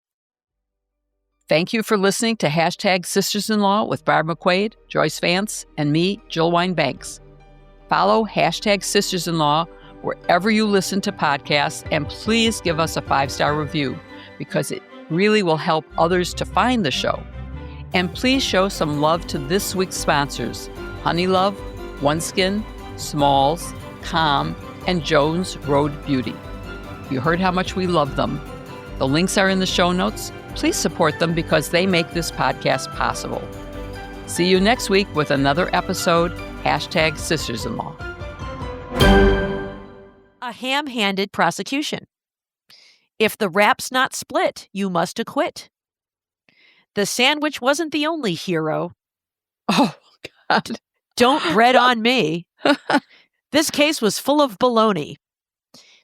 Thank you for listening to Hashtag Sisters-in-Law with Barb McQuaid, Joyce Vance, and me, Jill Wine-Banks. Follow Hashtag Sisters-in-Law wherever you listen to podcasts, and please give us a 5-star review, because it really will help others to find the show. And please show some love to this week's sponsors, HoneyLove, OneSkin, Smalls, Calm, and Jones Road Beauty. You heard how much we love them. The links are in the show notes. Please support them because they make this podcast possible. See you next week with another episode, #Sistersinlaw. A ham-handed prosecution. If the rap's not split, you must acquit. The sandwich wasn't the only hero. Oh, God. Don't bread on me. This case was full of baloney.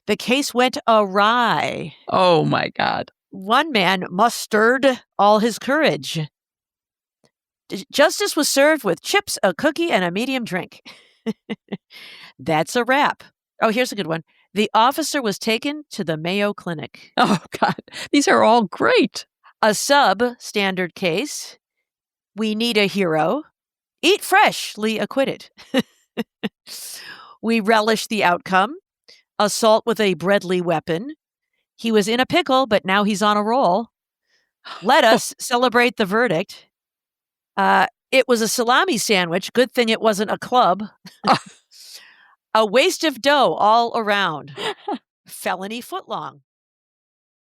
The case went awry. Oh, my God. One man mustered all his courage. Justice was served with chips, a cookie, and a medium drink. That's a wrap. Oh, here's a good one. The officer was taken to the Mayo Clinic. Oh, God. These are all great. A substandard case. We need a hero. Eat freshly acquitted. We relish the outcome. Assault with a deadly weapon. He was in a pickle, but now he's on a roll. Let us celebrate the verdict. It was a salami sandwich. Good thing it wasn't a club. A waste of dough all around. Felony footlong.